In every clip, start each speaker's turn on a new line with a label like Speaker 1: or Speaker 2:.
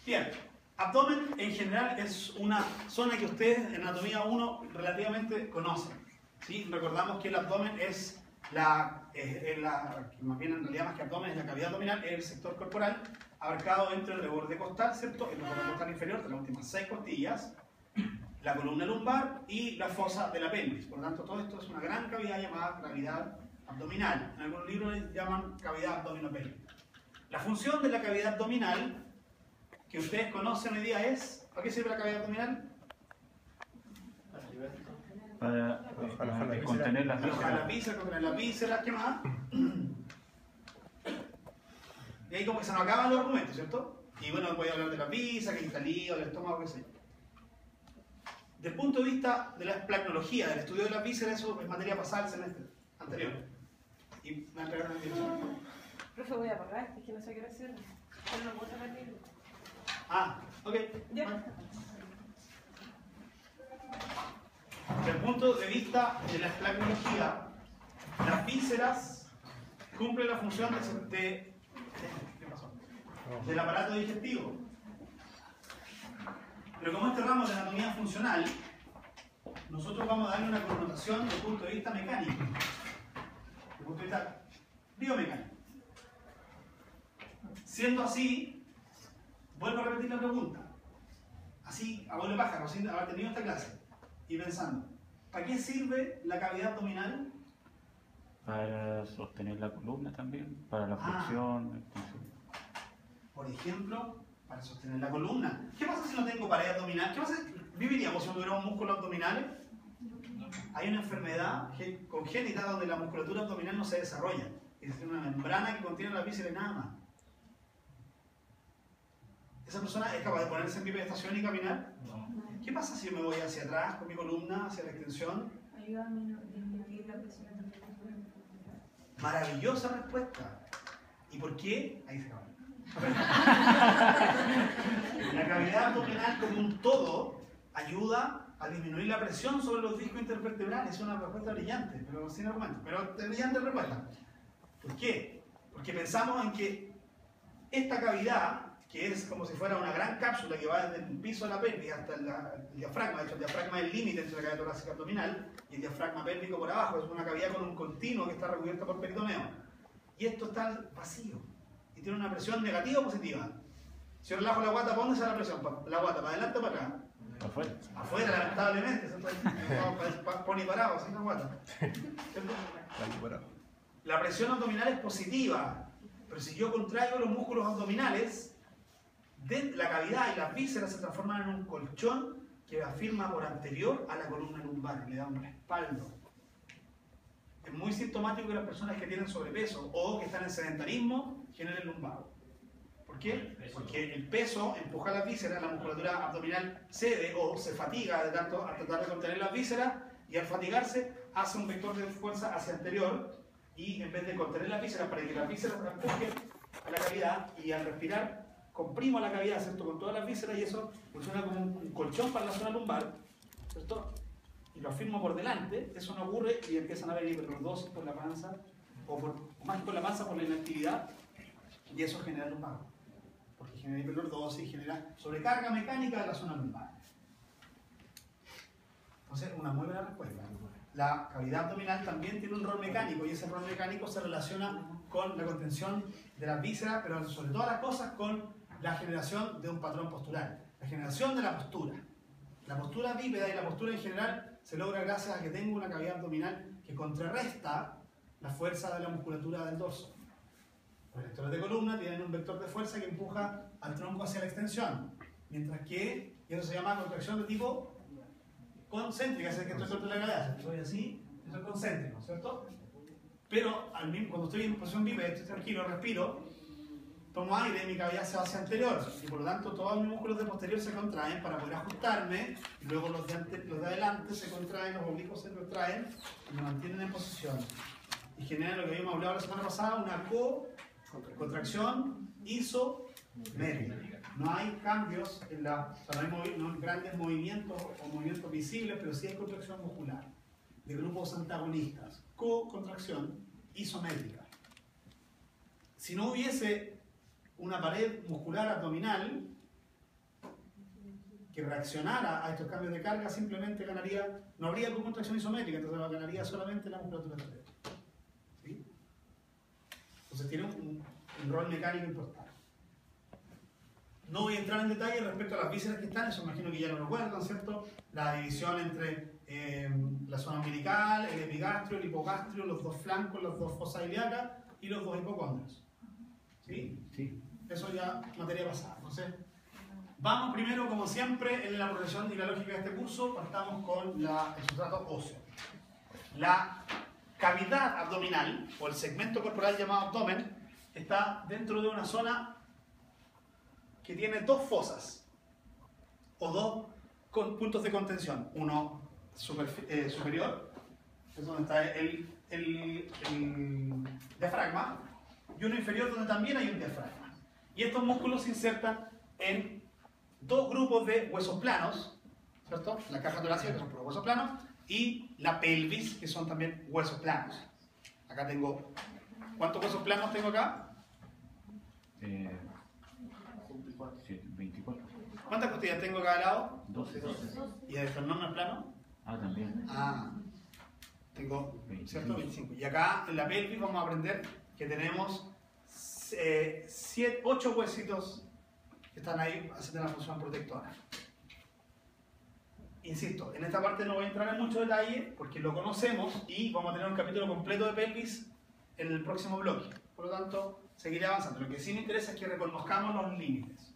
Speaker 1: Bien, abdomen en general es una zona que ustedes en anatomía 1 relativamente conocen. ¿Sí? Recordamos que el abdomen es más bien en realidad más que abdomen, es la cavidad abdominal, es el sector corporal abarcado entre el borde costal, ¿cierto? El borde costal inferior de las últimas 6 costillas, la columna lumbar y la fosa de la pelvis. Por lo tanto, todo esto es una gran cavidad llamada cavidad abdominal. En algunos libros le llaman cavidad abdominopélvica. La función de la cavidad abdominal que ustedes conocen hoy día es... ¿Para qué sirve la cavidad abdominal?
Speaker 2: Para contener las
Speaker 1: vísceras. Contener las vísceras, ¿qué más? Y ahí como que se nos acaban los argumentos, ¿cierto? Y bueno, voy a hablar de la vísceras, que está el hígado, el estómago, qué sé yo. Desde el punto de vista de la esplagnología, del estudio de las vísceras, eso es materia pasada del semestre anterior. Y me va a entregar una dirección.
Speaker 3: Profe, voy a apagar, es que no sé qué hacer. Pero no puedo sacar libro.
Speaker 1: Ah, ok.
Speaker 3: Ya.
Speaker 1: Bueno. Desde el punto de vista de la esplagnología, las vísceras cumplen la función del aparato digestivo. Pero como este ramo de anatomía funcional, nosotros vamos a darle una connotación desde el punto de vista mecánico, desde el punto de vista biomecánico. Siendo así, vuelvo a repetir la pregunta, así a vuelo pájaro, sin haber tenido esta clase, y pensando, ¿para qué sirve la cavidad abdominal?
Speaker 2: Para sostener la columna también, para la flexión.
Speaker 1: Por ejemplo, para sostener la columna. ¿Qué pasa si no tengo pared abdominal? ¿Qué pasa si viviríamos si no tuviéramos músculos abdominales? Hay una enfermedad congénita donde la musculatura abdominal no se desarrolla. Es una membrana que contiene la víscera y nada más. ¿Esa persona es capaz de ponerse en pie de estación y caminar?
Speaker 4: No.
Speaker 1: ¿Qué pasa si yo me voy hacia atrás con mi columna, hacia la extensión?
Speaker 3: Ayuda a disminuir la presión.
Speaker 1: Maravillosa respuesta. ¿Y por qué? Ahí se acaba. La cavidad abdominal como un todo ayuda a disminuir la presión sobre los discos intervertebrales. Es una respuesta brillante, pero sin argumento. Pero brillante respuesta. ¿Por qué? Porque pensamos en que esta cavidad, que es como si fuera una gran cápsula que va desde el piso de la pelvis hasta el diafragma. De hecho, el diafragma es el límite entre la cavidad torácica abdominal y el diafragma pélvico por abajo. Es una cavidad con un continuo que está recubierta por peritoneo. Y esto está vacío y tiene una presión negativa o positiva. Si yo relajo la guata, ¿para dónde sale la presión? ¿La guata para adelante o para atrás?
Speaker 2: Afuera.
Speaker 1: Afuera, lamentablemente. Pone parado, así la guata. La presión abdominal es positiva, pero si yo contraigo los músculos abdominales, la cavidad y las vísceras se transforman en un colchón que afirma por anterior a la columna lumbar, le da un respaldo. Es muy sintomático que las personas que tienen sobrepeso o que están en sedentarismo generen lumbago. ¿Por qué? Porque el peso empuja las vísceras, la musculatura abdominal cede o se fatiga de tanto a tratar de contener las vísceras y al fatigarse hace un vector de fuerza hacia anterior y en vez de contener las vísceras para que las vísceras empujen a la cavidad y al respirar comprimo la cavidad, ¿cierto? Con todas las vísceras y eso funciona como un colchón para la zona lumbar, ¿cierto? Y lo afirmo por delante, eso no ocurre y empiezan a haber hiperlordosis por la panza o más que por la panza, por la inactividad y eso genera lumbago. Porque genera hiperlordosis, genera sobrecarga mecánica de la zona lumbar. Entonces, una muy buena respuesta. La cavidad abdominal también tiene un rol mecánico y ese rol mecánico se relaciona con la contención de las vísceras, pero sobre todas las cosas con la generación de un patrón postural, la generación de la postura. La postura bípeda y la postura en general se logra gracias a que tengo una cavidad abdominal que contrarresta la fuerza de la musculatura del dorso. Los vectores de columna tienen un vector de fuerza que empuja al tronco hacia la extensión, mientras que eso se llama contracción de tipo concéntrica, es el que estoy sobre la gravedad. Si soy así, eso es concéntrico, ¿cierto? Pero cuando estoy en posición bípeda, estoy tranquilo, respiro, tomo aire, mi cavidad se va hacia anterior y por lo tanto todos mis músculos de posterior se contraen para poder ajustarme y luego los de adelante se contraen, los oblicuos se contraen y me mantienen en posición y generan lo que habíamos hablado la semana pasada, una contracción isométrica. No hay cambios en no hay grandes movimientos o movimientos visibles, pero sí hay contracción muscular de grupos antagonistas, co-contracción isométrica. Si no hubiese una pared muscular abdominal, que reaccionara a estos cambios de carga, simplemente ganaría, no habría contracción isométrica, entonces ganaría solamente la musculatura anterior. ¿Sí? Entonces tiene un rol mecánico importante. No voy a entrar en detalle respecto a las vísceras que están, eso imagino que ya lo recuerdan, ¿cierto? La división entre la zona umbilical, el epigastrio, el hipogastrio, los dos flancos, las dos fosas ilíacas y los dos hipocondrios. ¿Sí?
Speaker 2: Sí.
Speaker 1: Eso ya materia pasada. Entonces, vamos primero, como siempre, en la progresión y la lógica de este curso, partamos con el sustrato óseo. La cavidad abdominal, o el segmento corporal llamado abdomen, está dentro de una zona que tiene dos fosas, o dos puntos de contención. Uno superior, es donde está el diafragma, y uno inferior donde también hay un diafragma. Y estos músculos se insertan en dos grupos de huesos planos, ¿cierto? La caja torácica, que son puros huesos planos, y la pelvis, que son también huesos planos. Acá tengo, ¿cuántos huesos planos tengo acá?
Speaker 2: 24.
Speaker 1: ¿Cuántas costillas tengo a cada lado?
Speaker 2: 12.
Speaker 1: ¿Y el esternón no es plano?
Speaker 2: También.
Speaker 1: Tengo, ¿cierto? 25. Y acá en la pelvis vamos a aprender que tenemos 8 huesitos que están ahí haciendo la función protectora. Insisto, en esta parte no voy a entrar en mucho detalle porque lo conocemos y vamos a tener un capítulo completo de pelvis en el próximo bloque. Por lo tanto, seguiré avanzando. Lo que sí me interesa es que reconozcamos los límites.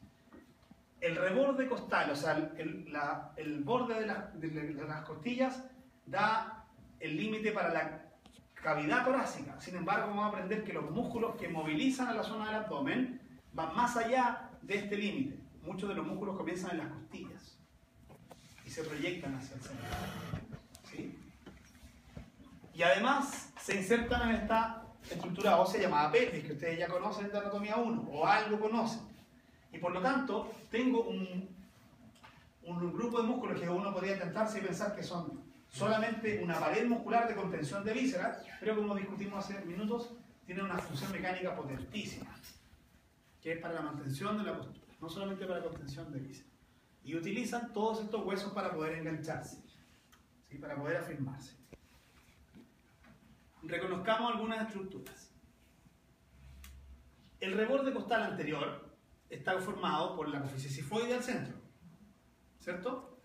Speaker 1: El reborde costal, o sea, el borde de las costillas da el límite para la cavidad torácica. Sin embargo, vamos a aprender que los músculos que movilizan a la zona del abdomen van más allá de este límite. Muchos de los músculos comienzan en las costillas y se proyectan hacia el centro. ¿Sí? Y además se insertan en esta estructura ósea llamada pelvis, que ustedes ya conocen de anatomía 1 o algo conocen. Y por lo tanto, tengo un grupo de músculos que uno podría tentarse y pensar que son solamente una pared muscular de contención de vísceras, pero como discutimos hace minutos, tienen una función mecánica potentísima, que es para la mantención de la postura, no solamente para la contención de vísceras. Y utilizan todos estos huesos para poder engancharse, ¿sí? Para poder afirmarse. Reconozcamos algunas estructuras. El reborde costal anterior está formado por la apófisis sifoide al centro, ¿cierto?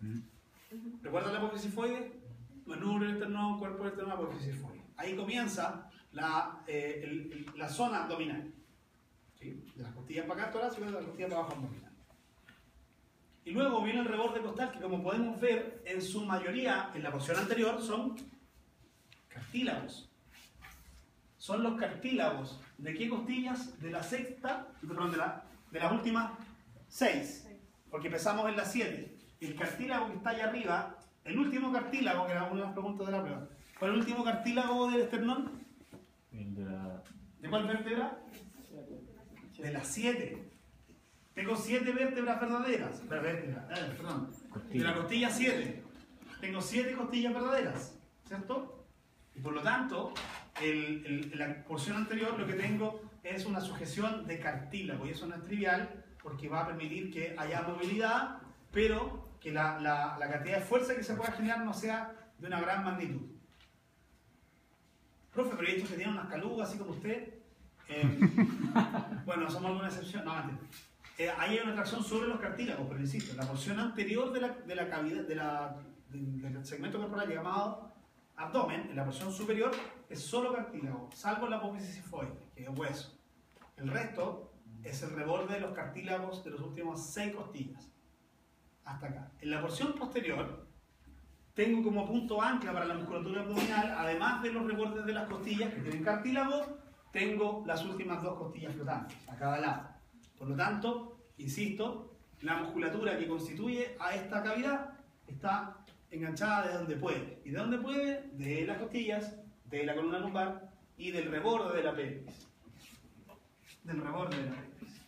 Speaker 1: ¿Recuerdan la apófisis sifoide? Manubrio esternón, cuerpo esternón, apófisis sifoide. Ahí comienza la zona abdominal, ¿sí? De las costillas para acá torácica y de las costillas para abajo abdominal. Y luego viene el reborde costal, que como podemos ver, en su mayoría, en la porción anterior, son cartílagos. Son los cartílagos. ¿De qué costillas? De la sexta, perdón, de las últimas 6, porque empezamos en las 7. El cartílago que está allá arriba, el último cartílago, que era una de las preguntas de la prueba, ¿cuál es el último cartílago del esternón? ¿De cuál vértebra? De las 7. Tengo 7 vértebras verdaderas. Perdón. De la costilla 7. Tengo 7 costillas verdaderas, ¿cierto? Y por lo tanto, la porción anterior lo que tengo es una sujeción de cartílago, y eso no es trivial porque va a permitir que haya movilidad, pero que la cantidad de fuerza que se pueda generar no sea de una gran magnitud. Profe, pero hay estos que tienen unas calugas así como usted. Bueno, somos alguna excepción. No, antes. Ahí hay una tracción sobre los cartílagos, pero insisto, la porción anterior de la cavidad, del segmento corporal llamado abdomen, en la porción superior, es solo cartílago, salvo la apófisis sifoide, que es hueso. El resto es el reborde de los cartílagos de los últimos 6 costillas. Hasta acá. En la porción posterior, tengo como punto ancla para la musculatura abdominal, además de los rebordes de las costillas que tienen cartílago, tengo las últimas 2 costillas flotantes, a cada lado. Por lo tanto, insisto, la musculatura que constituye a esta cavidad está enganchada de donde puede. ¿Y de dónde puede? De las costillas, de la columna lumbar y del reborde de la pelvis. Del reborde de la pelvis.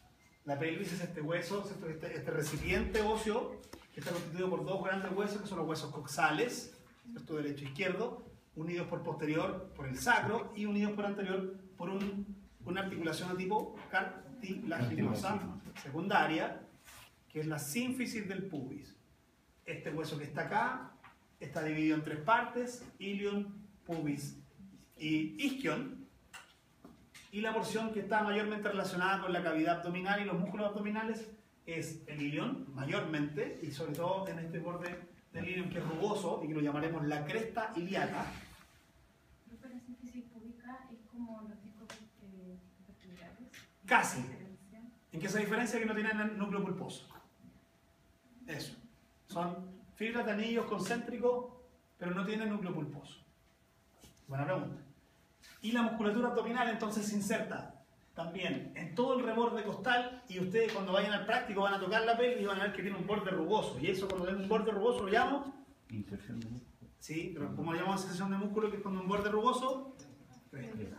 Speaker 1: La pelvis es este hueso, este recipiente óseo que está constituido por 2 grandes huesos, que son los huesos coxales, ¿cierto? Derecho e izquierdo, unidos por posterior por el sacro y unidos por anterior por una articulación de tipo cartilaginosa secundaria, que es la sínfisis del pubis. este hueso que está acá está dividido en tres partes: ilion, pubis y isquion. Y la porción que está mayormente relacionada con la cavidad abdominal y los músculos abdominales es el ilion, mayormente, y sobre todo en este borde del ilion que es rugoso y que lo llamaremos la cresta ilíaca.
Speaker 4: La síntesis pública es como los discos vertebrales.
Speaker 1: Casi. ¿En qué se diferencia? Que no tienen el núcleo pulposo. Eso. Son fibras de anillos concéntricos, pero no tienen núcleo pulposo. Buena pregunta. Y la musculatura abdominal entonces se inserta también en todo el reborde costal, y ustedes cuando vayan al práctico van a tocar la pelvis y van a ver que tiene un borde rugoso. Y eso, cuando tiene un borde rugoso, lo llamo
Speaker 2: Inserción de músculo.
Speaker 1: sí, pero como lo llamamos inserción de músculo, que es cuando un borde rugoso, cresta.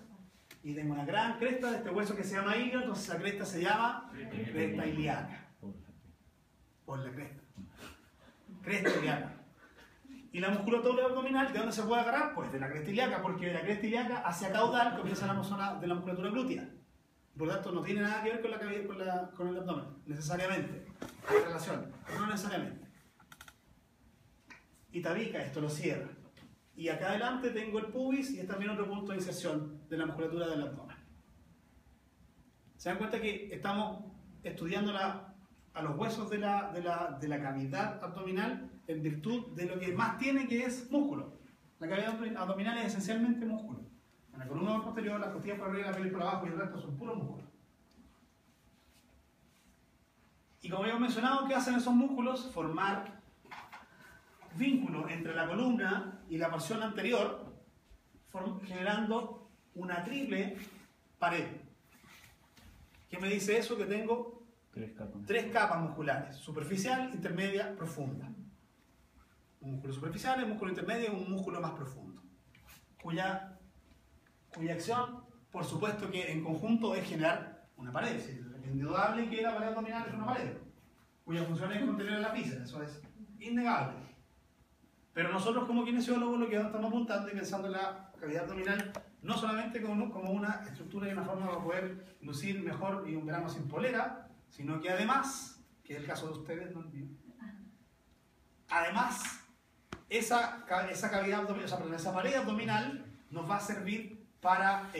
Speaker 1: Y tengo una gran cresta de este hueso que se llama ilio, entonces esa cresta se llama cresta ilíaca. Por la cresta. Cresta ilíaca. Y la musculatura abdominal, ¿de dónde se puede agarrar? Pues de la cresta ilíaca, porque de la cresta ilíaca hacia caudal comienza la zona de la musculatura glútea. Por lo tanto, no tiene nada que ver con la cavidad, con el abdomen, necesariamente. Hay relación, pero no necesariamente. Y tabica, esto lo cierra. Y acá adelante tengo el pubis y es también otro punto de inserción de la musculatura del abdomen. ¿Se dan cuenta que estamos estudiando a los huesos de la cavidad abdominal en virtud de lo que más tiene, que es músculo? La cavidad abdominal es esencialmente músculo. En la columna posterior, las costillas por arriba, la pelvis por abajo y el resto son puros músculos. Y como habíamos mencionado, ¿qué hacen esos músculos? Formar vínculo entre la columna y la porción anterior, generando una triple pared. ¿Qué me dice eso? Que tengo tres capas musculares: superficial, intermedia, profunda. Un músculo superficial, un músculo intermedio y un músculo más profundo, cuya acción, por supuesto que en conjunto, es generar una pared. Es indudable que la pared abdominal es una pared, cuya función es contener la víscera, eso es innegable. Pero nosotros como kinesiólogos lo que estamos apuntando y pensando en la cavidad abdominal no solamente como una estructura y una forma para poder lucir mejor y un verano sin polera, sino que además, que es el caso de ustedes, no el mío, además esa cavidad abdominal, esa pared abdominal nos va a servir para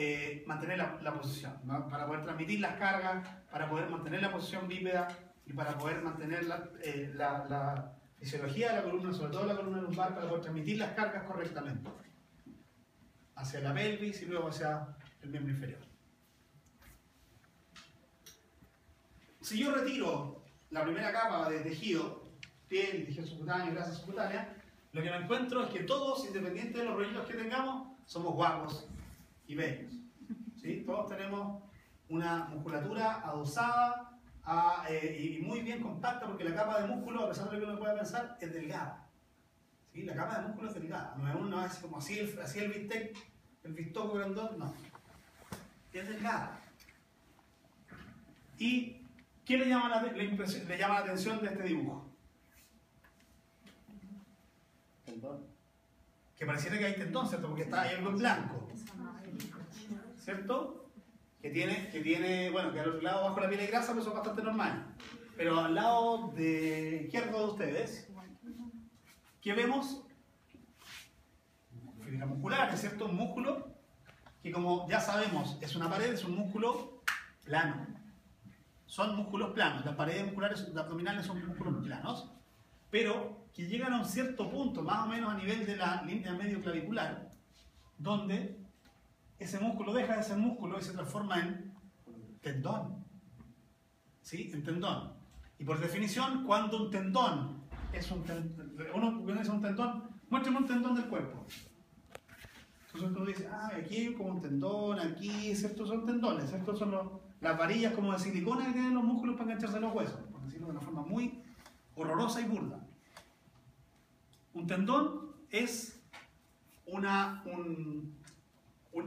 Speaker 1: mantener la posición, ¿no? Para poder transmitir las cargas, para poder mantener la posición bípeda y para poder mantener la fisiología de la columna, sobre todo la columna lumbar, para poder transmitir las cargas correctamente hacia la pelvis y luego hacia el miembro inferior. Si yo retiro la primera capa de tejido, piel, tejido subcutáneo, grasa subcutánea, lo que me encuentro es que todos, independiente de los rollitos que tengamos, somos guapos y bellos. ¿Sí? Todos tenemos una musculatura adosada y muy bien compacta, porque la capa de músculo, a pesar de lo que uno pueda pensar, es delgada. ¿Sí? La capa de músculo es delgada. No es como así el bistec, el bistoco grandón, no. Es delgada. ¿Y qué le llama la atención de este dibujo?
Speaker 2: Tendón.
Speaker 1: Que pareciera que hay tendón, ¿cierto? Porque está ahí algo en blanco, ¿cierto? Que tiene, bueno, que al otro lado bajo la piel hay grasa, pero eso es bastante normal. Pero al lado izquierdo de ustedes, ¿qué vemos? Fibras musculares, ¿cierto? Un músculo que, como ya sabemos, es una pared, es un músculo plano. Son músculos planos, las paredes musculares abdominales son músculos planos, pero que llegan a un cierto punto, más o menos a nivel de la línea medio clavicular, donde ese músculo deja de ser músculo y se transforma en tendón. ¿Sí? En tendón. Y por definición, cuando un tendón es un tendón, uno dice un tendón, muéstrame un tendón del cuerpo. Entonces uno dice, aquí hay como un tendón, aquí, ¿cierto? Son tendones, ¿cierto? Son las varillas como de silicona que tienen los músculos para engancharse a los huesos, por decirlo de una forma muy horrorosa y burda. Un tendón es un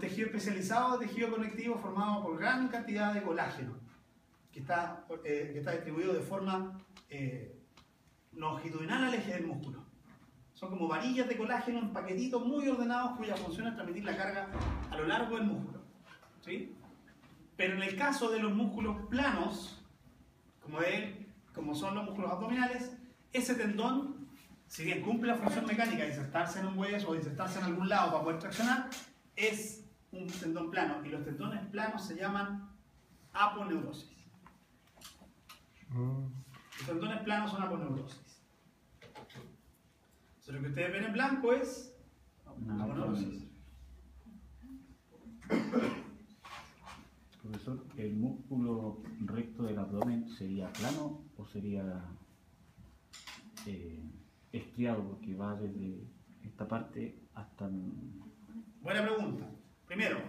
Speaker 1: tejido especializado de tejido conectivo formado por gran cantidad de colágeno, que está distribuido de forma longitudinal al eje del músculo. Son como varillas de colágeno en paquetitos muy ordenados, cuya función es transmitir la carga a lo largo del músculo. ¿Sí? Pero en el caso de los músculos planos, como son los músculos abdominales, ese tendón si bien cumple la función mecánica de insertarse en un hueso o de insertarse en algún lado para poder traccionar, es un tendón plano. Y los tendones planos se llaman aponeurosis. Los tendones planos son aponeurosis. Entonces, lo que ustedes ven en blanco es aponeurosis.
Speaker 2: Profesor, ¿el músculo recto del abdomen sería plano o sería estriado? Porque va desde esta parte hasta...
Speaker 1: Buena pregunta. Primero,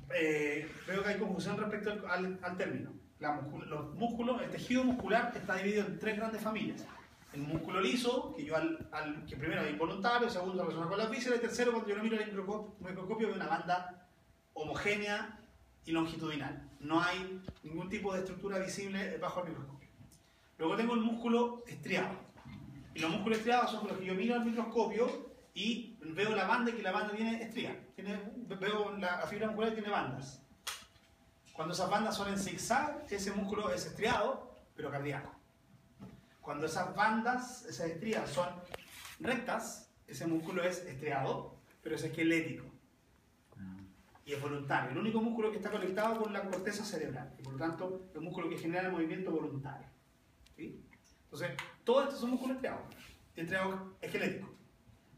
Speaker 1: veo que hay confusión respecto al término. Los músculos, el tejido muscular está dividido en tres grandes familias. El músculo liso, que primero es involuntario, segundo relaciona con las vísceras, y tercero, cuando yo lo miro al microscopio, veo una banda homogénea y longitudinal. No hay ningún tipo de estructura visible bajo el microscopio. Luego tengo el músculo estriado. Y los músculos estriados son los que yo miro al microscopio y veo la banda y que la banda tiene estría. Veo la fibra muscular que tiene bandas. Cuando esas bandas son en zigzag, ese músculo es estriado, pero cardíaco. Cuando esas bandas, esas estrías son rectas, ese músculo es estriado, pero es esquelético. Y es voluntario. El único músculo que está conectado con la corteza cerebral. Y por lo tanto, es un músculo que genera el movimiento voluntario. ¿Sí? Entonces, todos estos son músculos estriados esqueléticos.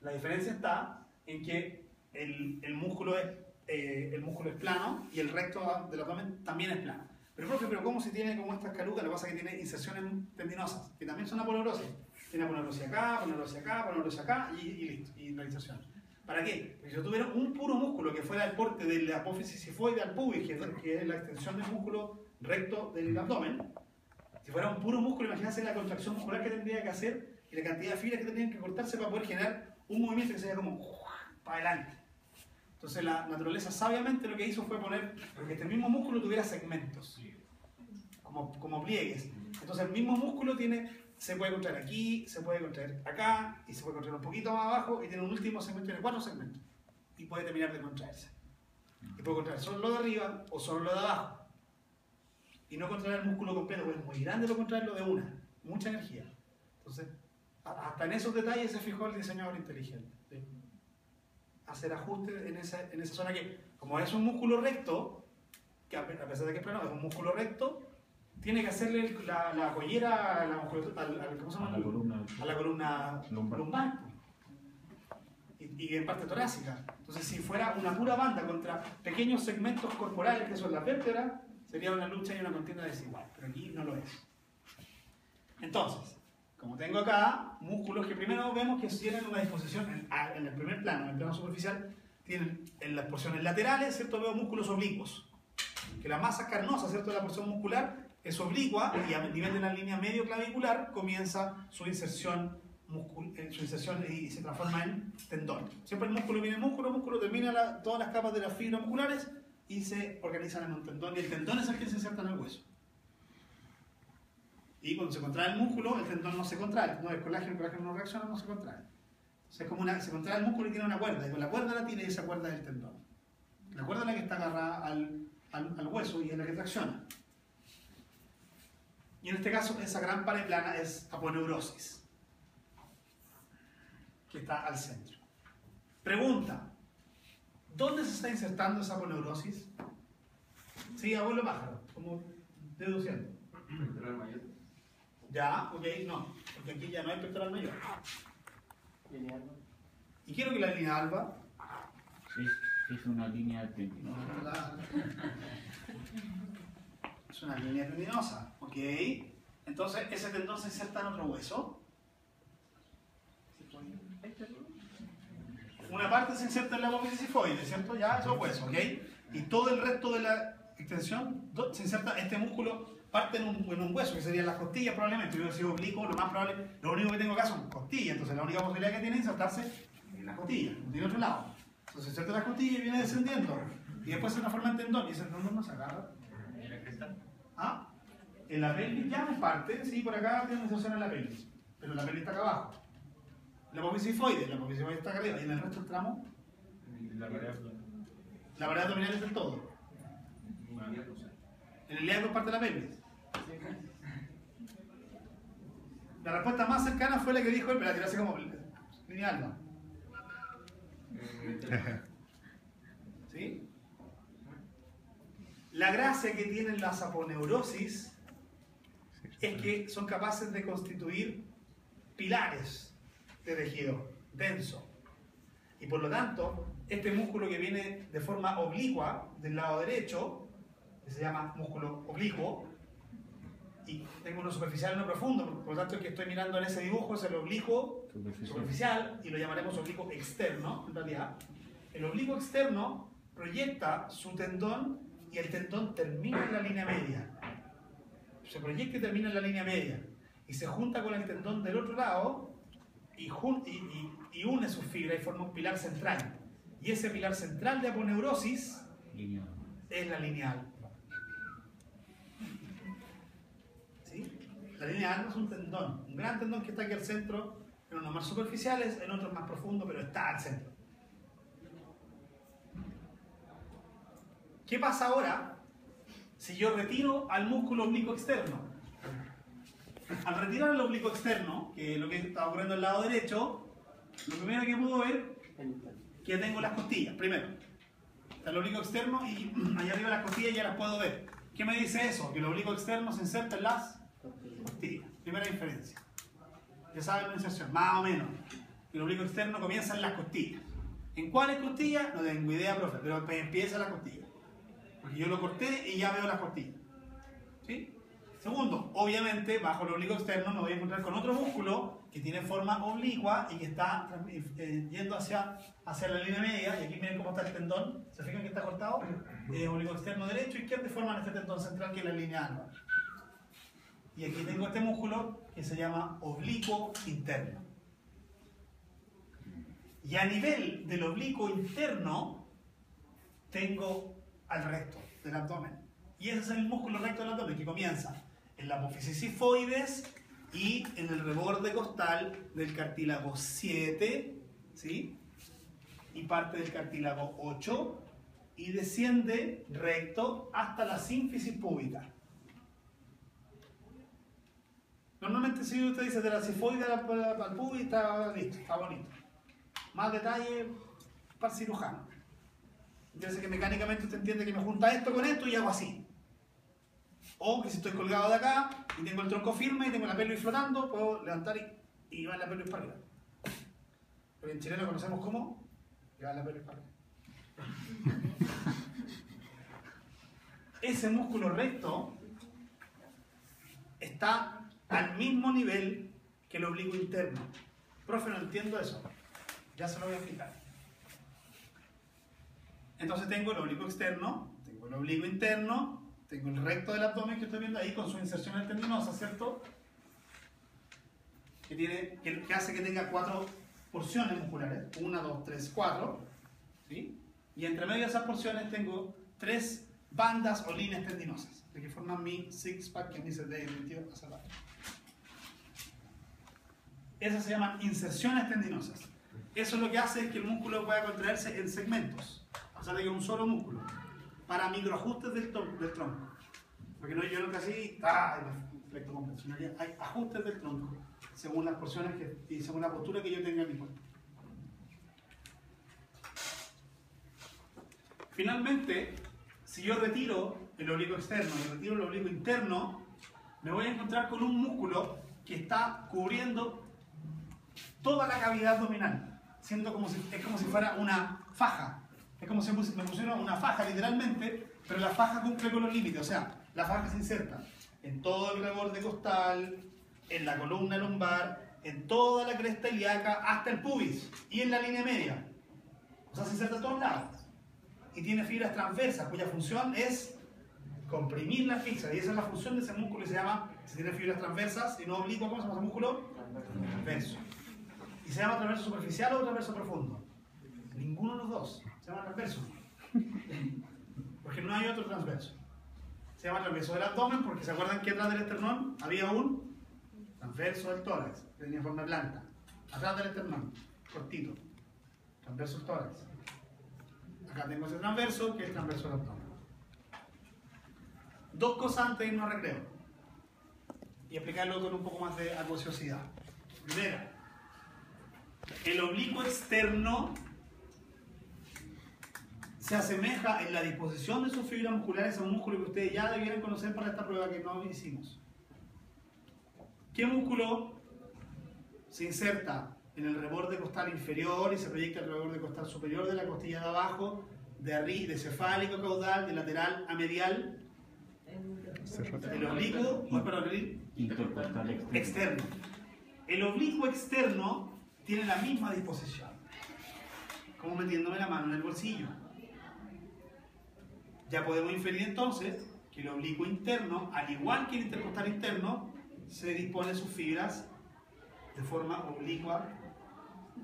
Speaker 1: La diferencia está en que el músculo es plano y el recto del abdomen también es plano. Pero profe, ¿cómo se tiene como estas calucas? Lo que pasa es que tiene inserciones tendinosas, que también son aponeurosis. Tiene aponeurosis acá, aponeurosis acá, aponeurosis acá y listo. Y la inserción. ¿Para qué? Porque si yo tuviera un puro músculo que fuera el porte de la apófisis sifoide al pubis, que es la extensión del músculo recto del abdomen, si fuera un puro músculo, imagínense la contracción muscular que tendría que hacer y la cantidad de fibras que tendrían que cortarse para poder generar un movimiento que sería como para adelante. Entonces la naturaleza sabiamente lo que hizo fue poner que este mismo músculo tuviera segmentos, como pliegues. Entonces el mismo músculo se puede contraer aquí, se puede contraer acá, y se puede contraer un poquito más abajo, y tiene un último segmento, tiene 4 segmentos, y puede terminar de contraerse. Y puede contraer solo lo de arriba o solo lo de abajo. Y no contraer el músculo completo, porque es muy grande lo contraerlo de una, mucha energía. Entonces, hasta en esos detalles se fijó el diseñador inteligente. ¿Sí? Hacer ajustes en esa zona que, como es un músculo recto, que a pesar de que es plano, es un músculo recto, tiene que hacerle la collera a la columna lumbar y en parte torácica. Entonces, si fuera una pura banda contra pequeños segmentos corporales que son las vértebras, sería una lucha y una contienda desigual, pero aquí no lo es. Entonces, como tengo acá músculos que primero vemos que tienen una disposición en el primer plano, en el plano superficial, tienen en las porciones laterales, ¿cierto? Veo músculos oblicuos, que la masa carnosa, ¿cierto?, de la porción muscular es oblicua y a nivel de la línea medio clavicular comienza su inserción y se transforma en tendón. Siempre el músculo viene músculo, termina todas las capas de las fibras musculares y se organizan en un tendón, y el tendón es el que se inserta en el hueso. Y cuando se contrae el músculo, el tendón no se contrae, no, el colágeno no reacciona, no se contrae. Entonces se contrae el músculo y tiene una cuerda, y con la cuerda la tiene, y esa cuerda es el tendón. La cuerda es la que está agarrada al hueso y es la que tracciona. Y en este caso, esa gran pared plana es aponeurosis, que está al centro. Pregunta: ¿dónde se está insertando esa aponeurosis? Sí, abuelo pájaro, como deduciendo.
Speaker 5: Pectoral mayor.
Speaker 1: Ya, ok, no, porque aquí ya no hay pectoral mayor. Y quiero que la línea alba
Speaker 2: es una línea tendinosa.
Speaker 1: Es una línea tendinosa, ok. Entonces ese tendón se inserta en otro hueso. Una parte se inserta en la apófisis sifoide, ¿cierto? Ya, esos huesos, ¿ok? Y todo el resto de la extensión se inserta, este músculo parte en un hueso, que serían las costillas probablemente. Yo sido oblicuo, lo más probable, lo único que tengo acá son costillas, entonces la única posibilidad que tiene es insertarse en las costillas, no tiene otro lado. Entonces se inserta en las costillas y viene descendiendo, y después se transforma en tendón, y ese tendón no se agarra. ¿Ah? En la pelvis ya en parte, sí, por acá tiene una inserción en la pelvis, pero la pelvis está acá abajo. La apófisis sifoide está acá arriba, y en el resto del tramo, la pared abdominal es del todo. En el ilíaco es parte de la pelvis. La respuesta más cercana fue la que dijo él, pero la tiró así como lineal, ¿no? ¿Sí? La gracia que tienen las aponeurosis es que son capaces de constituir pilares de tejido denso. Y por lo tanto, este músculo que viene de forma oblicua del lado derecho, que se llama músculo oblicuo, y tengo uno superficial y uno profundo, por lo tanto el que estoy mirando en ese dibujo es el oblicuo superficial, y lo llamaremos oblicuo externo, en realidad. El oblicuo externo proyecta su tendón y el tendón termina en la línea media. Se proyecta y termina en la línea media. Y se junta con el tendón del otro lado y une sus fibras y forma un pilar central. Y ese pilar central de aponeurosis es la lineal. ¿Sí? La lineal no es un tendón, un gran tendón que está aquí al centro, en unos más superficiales, en otros más profundos, pero está al centro. ¿Qué pasa ahora si yo retiro al músculo oblicuo externo? Al retirar el oblicuo externo, que es lo que está ocurriendo al lado derecho, lo primero que puedo ver es que tengo las costillas. Primero, está el oblicuo externo y allá arriba las costillas ya las puedo ver. ¿Qué me dice eso? Que el oblicuo externo se inserta en las costillas. Primera diferencia. Ya saben la inserción, más o menos. El oblicuo externo comienza en las costillas. ¿En cuáles costillas? No tengo idea, profe, pero empieza la costilla. Porque yo lo corté y ya veo las costillas. ¿Sí? Segundo, obviamente, bajo el oblicuo externo me voy a encontrar con otro músculo que tiene forma oblicua y que está yendo hacia la línea media. Y aquí miren cómo está el tendón. ¿Se fijan que está cortado? Oblicuo externo derecho, izquierdo, y forman este tendón central que es la línea alba. Y aquí tengo este músculo que se llama oblicuo interno. Y a nivel del oblicuo interno tengo al recto del abdomen. Y ese es el músculo recto del abdomen que comienza en la apófisis sifoides y en el reborde costal del cartílago 7, ¿sí? Y parte del cartílago 8 y desciende recto hasta la sínfisis púbica. Normalmente si usted dice de la sifoide al pubis está listo, está bonito. Más detalle para el cirujano. Yo sé que mecánicamente usted entiende que me junta esto con esto y hago así. O que si estoy colgado de acá y tengo el tronco firme y tengo la pelvis flotando, puedo levantar y llevar la pelvis para arriba. Pero en chileno conocemos como llevar la pelvis para arriba. Ese músculo recto está al mismo nivel que el oblicuo interno. Profe, no entiendo eso. Ya se lo voy a explicar. Entonces tengo el oblicuo externo, tengo el oblicuo interno, tengo el recto del abdomen que estoy viendo ahí con su inserción tendinosa, ¿cierto? Que hace que tenga 4 porciones musculares. 1, 2, 3, 4. ¿Sí? Y entre medio de esas porciones tengo 3 bandas o líneas tendinosas, que forman mi six-pack que me dice de 22 hacia abajo. Esas se llaman inserciones tendinosas. Eso es lo que hace que el músculo pueda contraerse en segmentos, a pesar de que es un solo músculo, para microajustes del tronco. Porque no, yo no casi flexión completo, sino que hay ajustes del tronco, según las porciones y según la postura que yo tenga en mi cuerpo. Finalmente, si yo retiro el oblicuo externo y retiro el oblicuo interno, me voy a encontrar con un músculo que está cubriendo toda la cavidad abdominal, siendo es como si fuera una faja. Es como si me pusiera una faja literalmente, pero la faja cumple con los límites, o sea, la faja se inserta en todo el reborde costal, en la columna lumbar, en toda la cresta ilíaca, hasta el pubis y en la línea media. O sea, se inserta a todos lados. Y tiene fibras transversas, cuya función es comprimir la fibra. Y esa es la función de ese músculo y se llama, si tiene fibras transversas y no oblicuo, ¿cómo se llama ese músculo? Transverso. ¿Y se llama transverso superficial o transverso profundo? Ninguno de los dos. Se llama transverso. Porque no hay otro transverso. Se llama transverso del abdomen porque se acuerdan que atrás del esternón había un transverso del tórax, que tenía forma de planta. Atrás del esternón, cortito. Transverso del tórax. Acá tengo ese transverso, que es el transverso del abdomen. 2 cosas antes de irnos a recreo. y explicarlo con un poco más de acuciosidad. Primera, el oblicuo externo se asemeja en la disposición de sus fibras musculares a un músculo que ustedes ya debieran conocer para esta prueba que no hicimos. ¿Qué músculo se inserta en el reborde costal inferior y se proyecta el reborde costal superior de la costilla de abajo, de cefálico a caudal, de lateral a medial? El oblicuo, el
Speaker 2: intercostal
Speaker 1: externo. El oblicuo externo tiene la misma disposición, como metiéndome la mano en el bolsillo. Ya podemos inferir entonces que el oblicuo interno, al igual que el intercostal interno, se dispone sus fibras de forma oblicua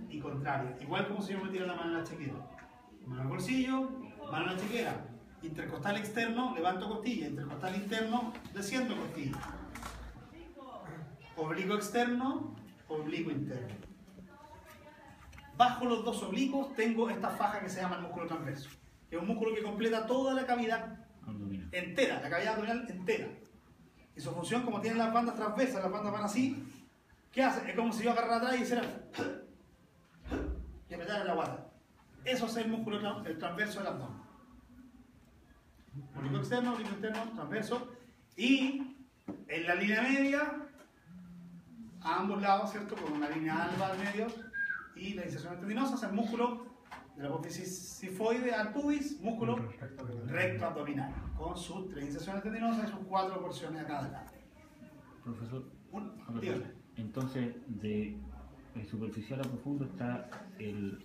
Speaker 1: y contraria. Igual como si yo metiera la mano en la chequera. Mano al bolsillo, mano en la chequera. Intercostal externo, levanto costilla. Intercostal interno, desciendo costilla. Oblicuo externo, oblicuo interno. Bajo los dos oblicuos tengo esta faja que se llama el músculo transverso, que es un músculo que completa toda la cavidad
Speaker 2: abdominal
Speaker 1: entera, la cavidad abdominal entera. Y su función, como tienen las bandas transversas, las bandas van así, ¿qué hace? Es como si yo agarrara atrás y hiciera y apretara la guata. Eso es el músculo el transverso del abdomen. Oblicuo externo, oblicuo interno, transverso. Y en la línea media, a ambos lados, ¿cierto? Con una línea alba al medio y la inserción tendinosa, es el músculo de la apófisis sifoide al pubis, músculo recto abdominal, con sus 3 inserciones tendinosas y sus 4 porciones a cada lado.
Speaker 2: Profesor,
Speaker 1: Dígame.
Speaker 2: entonces de superficial a profundo está el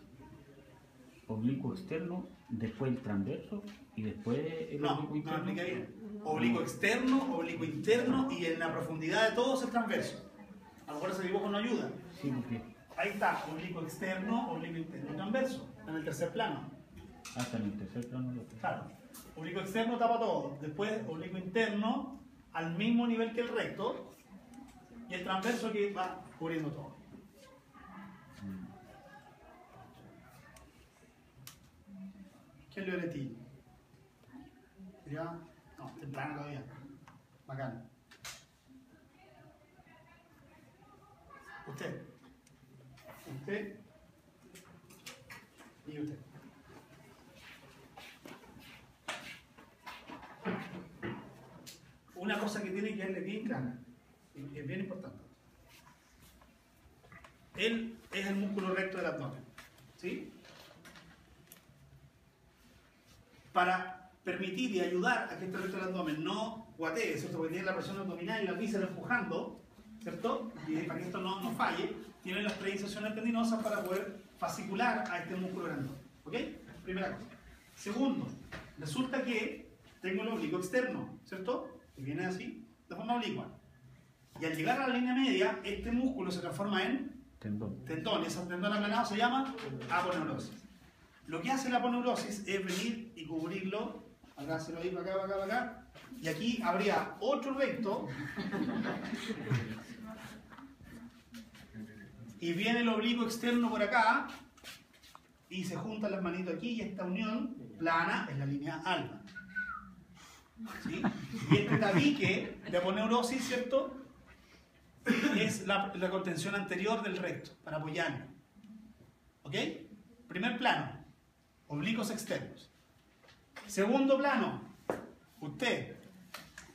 Speaker 2: oblicuo externo, después el transverso y después el
Speaker 1: No,
Speaker 2: oblicuo
Speaker 1: no
Speaker 2: interno.
Speaker 1: lo expliqué bien. Oblicuo externo, oblicuo interno y en la profundidad de todos el transverso. A lo mejor ese dibujo no ayuda.
Speaker 2: Sí, porque
Speaker 1: Ahí está, oblicuo externo, oblicuo interno y transverso, en el tercer plano.
Speaker 2: hasta en el tercer plano lo
Speaker 1: Claro. Oblicuo externo tapa todo. Después, oblicuo interno al mismo nivel que el recto. Y el transverso que va cubriendo todo. ¿Qué es lo erectil? ¿Ya? No, temprano todavía. Bacán. Usted. Usted. Y usted. Una cosa que tiene que darle bien clara, y es bien importante. Él es el músculo recto del abdomen, ¿sí? Para permitir y ayudar a que este recto del abdomen no guatee, ¿cierto? Porque tiene la presión abdominal y la víscera empujando, ¿cierto? Y para que esto no falle, tiene las 3 inserciones tendinosas para poder fascicular a este músculo grande, ¿ok? Primera cosa. Segundo, resulta que tengo el oblicuo externo, ¿cierto? Que viene así, de forma oblicua. Y al llegar a la línea media, este músculo se transforma en tendón. Y ese tendón aplanado se llama aponeurosis. Lo que hace la aponeurosis es venir y cubrirlo, acá se lo digo, acá, acá, acá, y aquí habría otro recto, y viene el oblicuo externo por acá, y se juntan las manitos aquí, y esta unión plana es la línea alba. ¿Sí? Y este tabique de aponeurosis, ¿cierto? Es la contención anterior del recto, para apoyarlo. ¿Ok? Primer plano, oblicuos externos. Segundo plano, usted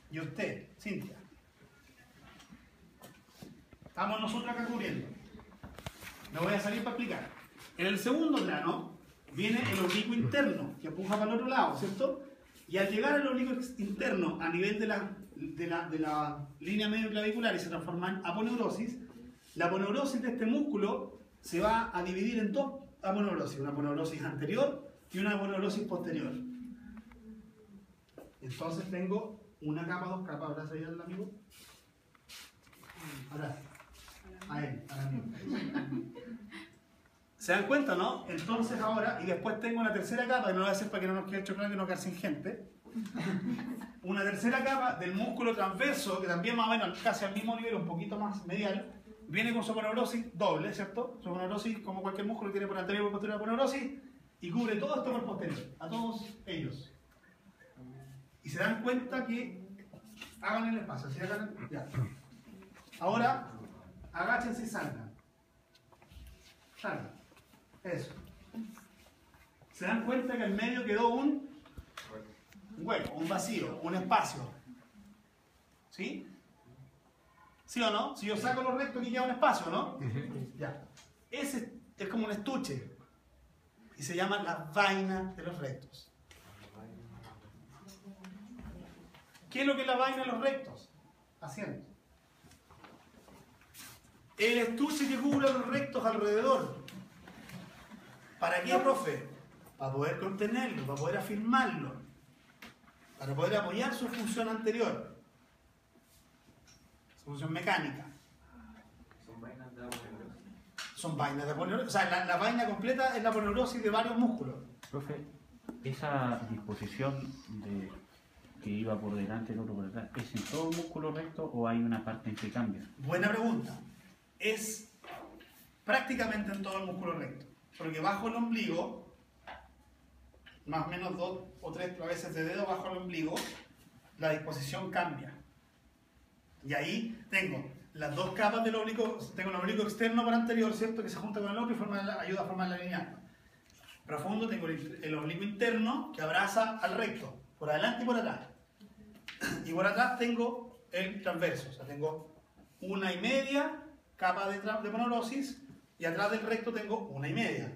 Speaker 1: y usted, Cintia. Estamos nosotros acá cubriendo. Me voy a salir para explicar. En el segundo plano viene el oblicuo interno, que empuja para el otro lado, ¿cierto? Y al llegar al oblicuo interno a nivel de la línea medio clavicular y se transforma en aponeurosis, la aponeurosis de este músculo se va a dividir en 2 aponeurosis, una aponeurosis anterior y una aponeurosis posterior. Entonces tengo una capa, 2 capas. ¿Abraza ahí al amigo? Abraza. A él, al amigo. ¿Se dan cuenta, no? Entonces ahora, y después tengo una tercera capa, que no lo voy a hacer para que no nos quede el chocolate y no quedar sin gente. Una tercera capa del músculo transverso, que también más o menos casi al mismo nivel, un poquito más medial, viene con su aponeurosis doble, ¿cierto? Su aponeurosis, como cualquier músculo, tiene por anterior y por posterior aponeurosis, y cubre todo esto por posterior, a todos ellos. Y se dan cuenta que hagan el espacio, ¿sí? Ya. Ahora, agáchense y salgan. Salgan. Eso. Se dan cuenta que en medio quedó un hueco, un vacío, un espacio. ¿Sí? ¿Sí o no? Si yo saco los rectos, aquí queda un espacio, ¿no? Ya. Ese es como un estuche. Y se llama la vaina de los rectos. ¿Qué es lo que es la vaina de los rectos? Asiento. El estuche que cubre los rectos alrededor. ¿Para qué, profe? Para poder contenerlo, para poder afirmarlo, para poder apoyar su función anterior, su función mecánica.
Speaker 5: Son vainas de aponeurosis.
Speaker 1: Son vainas de aponeurosis. O sea, la vaina completa es la aponeurosis de varios músculos.
Speaker 2: Profe, esa disposición de que iba por delante, el otro por detrás, ¿es en todo el músculo recto o hay una parte en que cambia?
Speaker 1: Buena pregunta. Es prácticamente en todo el músculo recto. Porque bajo el ombligo, más o menos 2 o 3 veces de dedo bajo el ombligo, la disposición cambia. Y ahí tengo las dos capas del oblicuo, tengo el oblicuo externo por anterior, ¿cierto? Que se junta con el otro y ayuda a formar la línea. Profundo tengo el oblicuo interno que abraza al recto, por adelante y por atrás. Y por atrás tengo el transverso, o sea, tengo 1,5 capa de aponeurosis y atrás del recto tengo 1,5.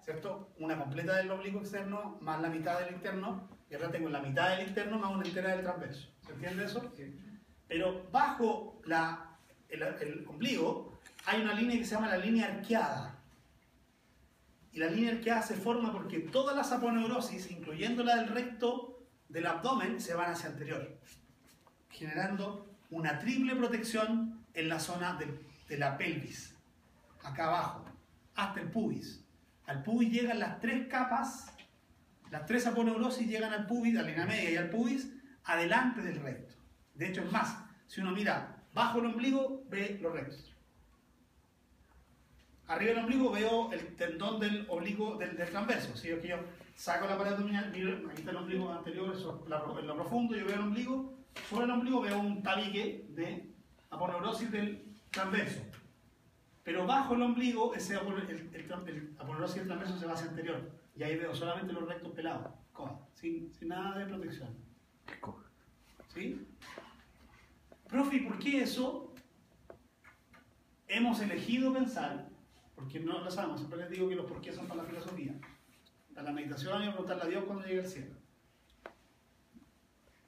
Speaker 1: ¿Cierto? Una completa del oblicuo externo más la mitad del interno, y ahora tengo la mitad del interno más una entera del transverso. ¿Se entiende eso? Sí. Pero bajo el ombligo hay una línea que se llama la línea arqueada. Y la línea arqueada se forma porque todas las aponeurosis, incluyendo la del recto del abdomen, se van hacia anterior, generando una triple protección en la zona de la pelvis, acá abajo, hasta el pubis. Al pubis llegan las 3 capas, las 3 aponeurosis llegan al pubis, a la línea media y al pubis, adelante del recto. De hecho, es más, si uno mira bajo el ombligo, ve los rectos. Arriba del ombligo veo el tendón del oblicuo del transverso. Si es que yo saco la pared abdominal, miro, aquí está el ombligo anterior, eso, en lo profundo, yo veo el ombligo, sobre el ombligo veo un tabique de aponeurosis del transverso. Pero bajo el ombligo, el aponeurosis del transverso se va hacia anterior. Y ahí veo solamente los rectos pelados, sin nada de protección. ¿Sí? Profe, ¿por qué eso? Hemos elegido pensar, porque no lo sabemos, siempre les digo que los por qué son para la filosofía, para la meditación y preguntarle a Dios cuando llegue al cielo.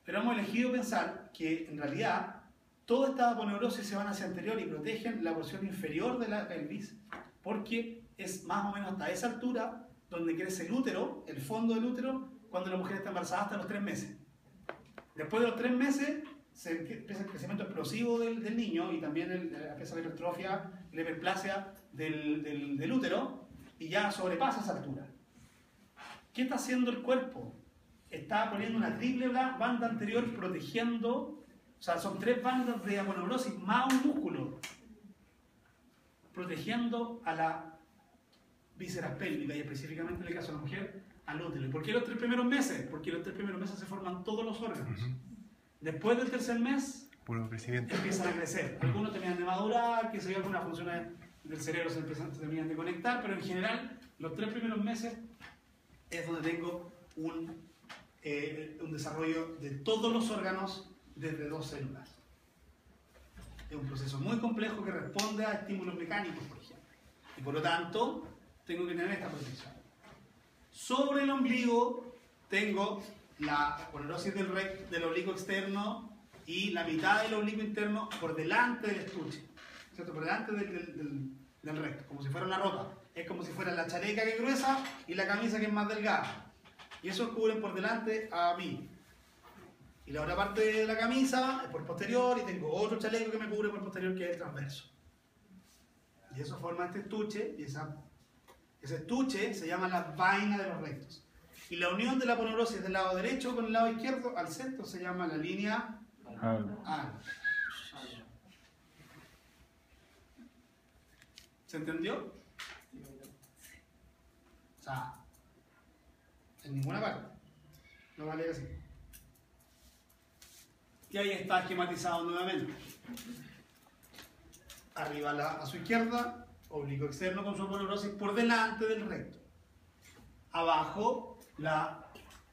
Speaker 1: Pero hemos elegido pensar que en realidad todas estas aponeurosis se van hacia anterior y protegen la porción inferior de la pelvis, porque es más o menos hasta esa altura donde crece el útero, el fondo del útero, cuando la mujer está embarazada hasta los 3 meses. Después de los 3 meses se empieza el crecimiento explosivo del niño y también empieza la hipertrofia, la hiperplasia del útero y ya sobrepasa esa altura. ¿Qué está haciendo el cuerpo? Está poniendo una triple banda anterior protegiendo. O sea, son 3 bandas de aponeurosis más un músculo, protegiendo a la vísceras pélvicas y específicamente en el caso de la mujer, al útero. ¿Y por qué los 3 primeros meses? Porque los 3 primeros meses se forman todos los órganos. Después del 3er mes,
Speaker 6: puro crecimiento,
Speaker 1: empiezan a crecer. Algunos terminan de madurar, que se algunas funciones del cerebro se terminan de conectar, pero en general, los 3 primeros meses es donde tengo un desarrollo de todos los órganos desde 2 células. Es un proceso muy complejo que responde a estímulos mecánicos, por ejemplo. Y por lo tanto, tengo que tener esta protección. Sobre el ombligo tengo la aponeurosis del oblicuo externo y la mitad del oblicuo interno por delante del estuche, ¿cierto? Por delante del recto, como si fuera una ropa. Es como si fuera la chaleca que es gruesa y la camisa que es más delgada. Y esos cubren por delante a mí. Y la otra parte de la camisa es por posterior y tengo otro chaleco que me cubre por posterior que es el transverso. Y eso forma este estuche y ese estuche se llama la vaina de los rectos. Y la unión de la aponeurosis del lado derecho con el lado izquierdo al centro se llama la línea A. ¿Se entendió? O sea, en ninguna parte. No vale así. Y ahí está esquematizado nuevamente. arriba a su izquierda, oblicuo externo con su aponeurosis por delante del recto. Abajo,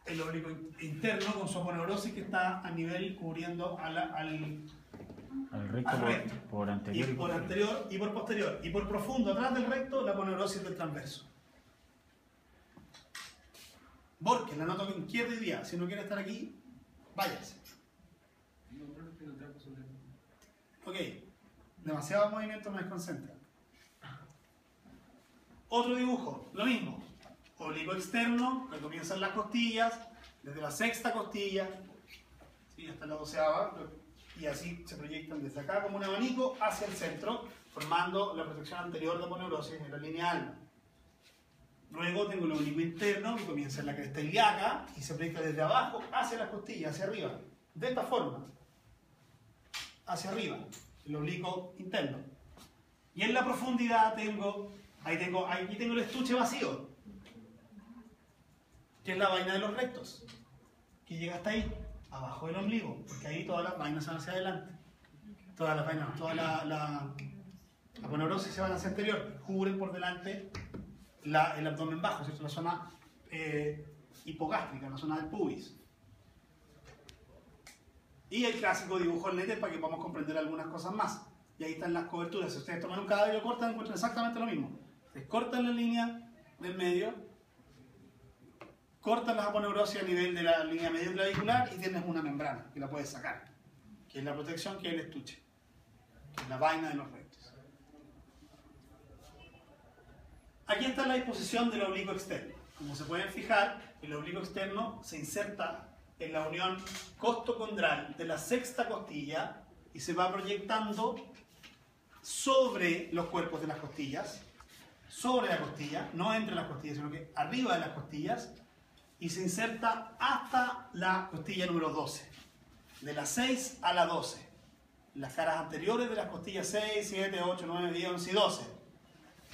Speaker 1: el oblicuo interno con su aponeurosis que está a nivel cubriendo al
Speaker 2: recto
Speaker 1: recto.
Speaker 2: por anterior
Speaker 1: Y por anterior y por posterior. Y por profundo atrás del recto, la aponeurosis del transverso. Borges, la nota que quiere hoy día. Si no quiere estar aquí, váyase. Ok. Demasiado movimiento me desconcentra. Otro dibujo, lo mismo. Oblicuo externo, que comienza en las costillas, desde la sexta costilla, ¿sí? Hasta la 12ª, y así se proyectan desde acá como un abanico hacia el centro, formando la protección anterior de aponeurosis en la línea alba. Luego tengo el oblicuo interno, que comienza en la cresta ilíaca y se proyecta desde abajo hacia las costillas, hacia arriba, de esta forma, hacia arriba, el oblicuo interno. Y en la profundidad aquí tengo el estuche vacío, que es la vaina de los rectos, que llega hasta ahí, abajo del ombligo, porque ahí todas las vainas se van hacia adelante. Todas las vainas, toda la aponeurosis se van hacia anterior, cubren por delante el abdomen bajo, ¿cierto? La zona hipogástrica, la zona del pubis. Y el clásico dibujo en Nether para que podamos comprender algunas cosas más. Y ahí están las coberturas. Si ustedes toman un cadáver y lo cortan, encuentran exactamente lo mismo. Ustedes cortan la línea del medio, cortan las aponeurosis a nivel de la línea medio clavicular y tienes una membrana que la puedes sacar, que es la protección, que es el estuche, que es la vaina de los rectos. Aquí está la disposición del oblicuo externo. Como se pueden fijar, el oblicuo externo se inserta en la unión costocondral de la sexta costilla y se va proyectando sobre los cuerpos de las costillas, sobre la costilla, no entre las costillas, sino que arriba de las costillas, y se inserta hasta la costilla número 12, de la 6 a la 12, las caras anteriores de las costillas 6, 7, 8, 9, 10, 11 y 12.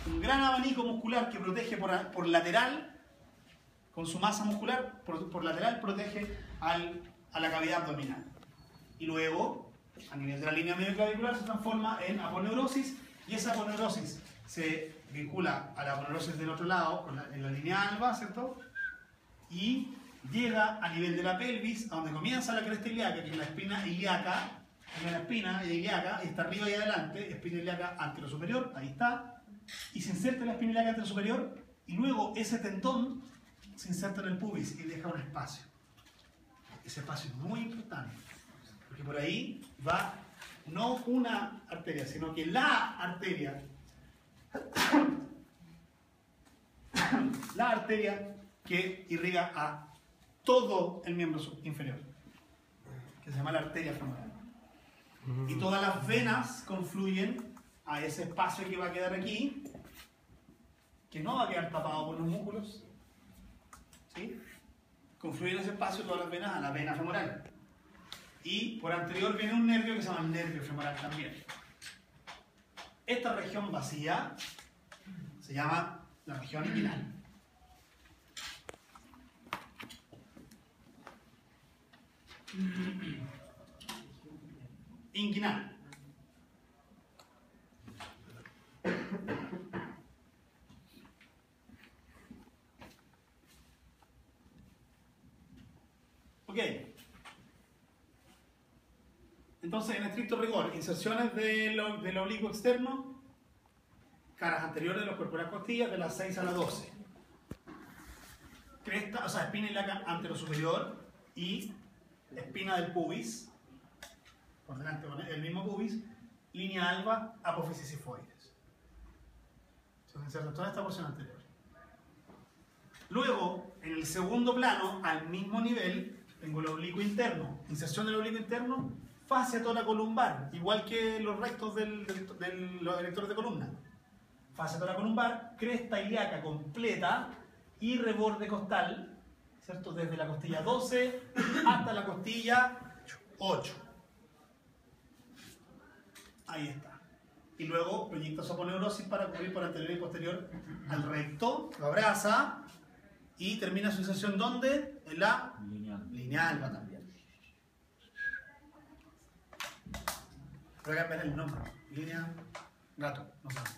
Speaker 1: Un gran abanico muscular que protege por lateral, con su masa muscular, por lateral protege a la cavidad abdominal. Y luego, a nivel de la línea medio clavicular, se transforma en aponeurosis, y esa aponeurosis se vincula a la aponeurosis del otro lado, en la línea alba, ¿cierto? Y llega a nivel de la pelvis, a donde comienza la cresta ilíaca, que es la espina ilíaca, tiene la espina ilíaca, y está arriba y adelante, espina ilíaca anterosuperior, ahí está, y se inserta en la espina ilíaca anterosuperior, y luego ese tendón se inserta en el pubis y deja un espacio. Ese espacio es muy importante, porque por ahí va no una arteria, sino que la arteria, que irriga a todo el miembro inferior, que se llama la arteria femoral. Y todas las venas confluyen a ese espacio que va a quedar aquí, que no va a quedar tapado por los músculos, ¿sí? Confluyen ese espacio todas las venas a la vena femoral. Y por anterior viene un nervio que se llama el nervio femoral también. Esta región vacía se llama la región inguinal. Inguinal. Ok. Entonces, en estricto rigor, inserciones del oblicuo externo, caras anteriores de los cuerpos de las costillas, de las 6 a la 12. Cresta, o sea, espina ilíaca anterosuperior y espina del pubis, por delante con el mismo pubis, línea alba, apófisis sifoides. Se inserta toda esta porción anterior. Luego, en el segundo plano, al mismo nivel, tengo el oblicuo interno. Inserción del oblicuo interno, fascia toracolumbar, igual que los restos de los erectores de columna. Fascia toracolumbar, cresta ilíaca completa y reborde costal, ¿cierto? Desde la costilla 12 hasta la costilla 8. Ahí está. Y luego proyecta su aponeurosis para cubrir por anterior y posterior al recto, lo abraza y termina su inserción ¿dónde? En la línea alba también. Voy a cambiar el nombre. Línea Gato, no sabe.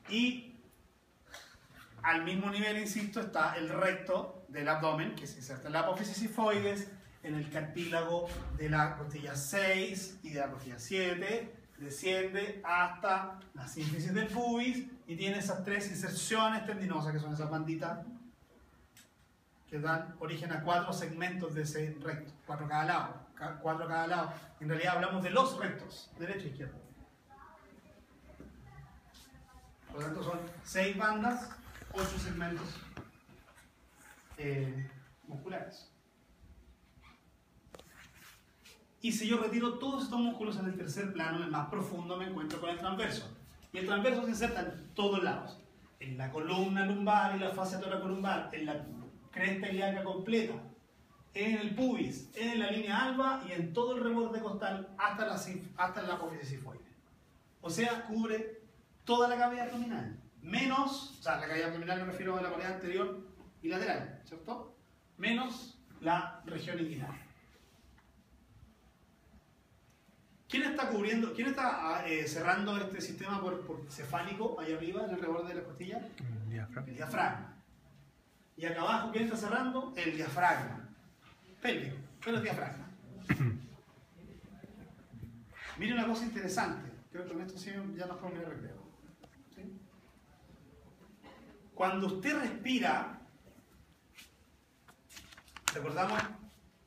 Speaker 1: Y al mismo nivel, insisto, está el recto del abdomen, que se inserta en la apófisis sifoides, en el cartílago de la costilla 6 y de la costilla 7, desciende hasta la sínfisis del pubis y tiene esas 3 inserciones tendinosas, que son esas banditas que dan origen a 4 segmentos de ese recto, 4 cada lado, 4 cada lado. En realidad hablamos de los rectos, derecho e izquierdo. Por lo tanto son 6 bandas, 8 segmentos musculares. Y si yo retiro todos estos músculos en el tercer plano, en el más profundo, me encuentro con el transverso. Y el transverso se inserta en todos lados. En la columna lumbar y la fascia toracolumbar, en la cresta ilíaca completa, en el pubis, en la línea alba y en todo el reborde costal hasta la apófisis sifoide. O sea, cubre toda la cavidad abdominal. Menos, o sea, la cavidad abdominal me refiero a la pared anterior y lateral, ¿cierto? Menos la región inguinal. ¿Quién está cubriendo, quién está cerrando este sistema por cefálico, ahí arriba, en el reborde de la costilla?
Speaker 6: El diafragma.
Speaker 1: El diafragma. Y acá abajo, ¿quién está cerrando? El diafragma. Pélvico, pero el diafragma. Mire una cosa interesante. Creo que con esto sí ya nos podemos ir a recreo. ¿Sí? Cuando usted respira, recordamos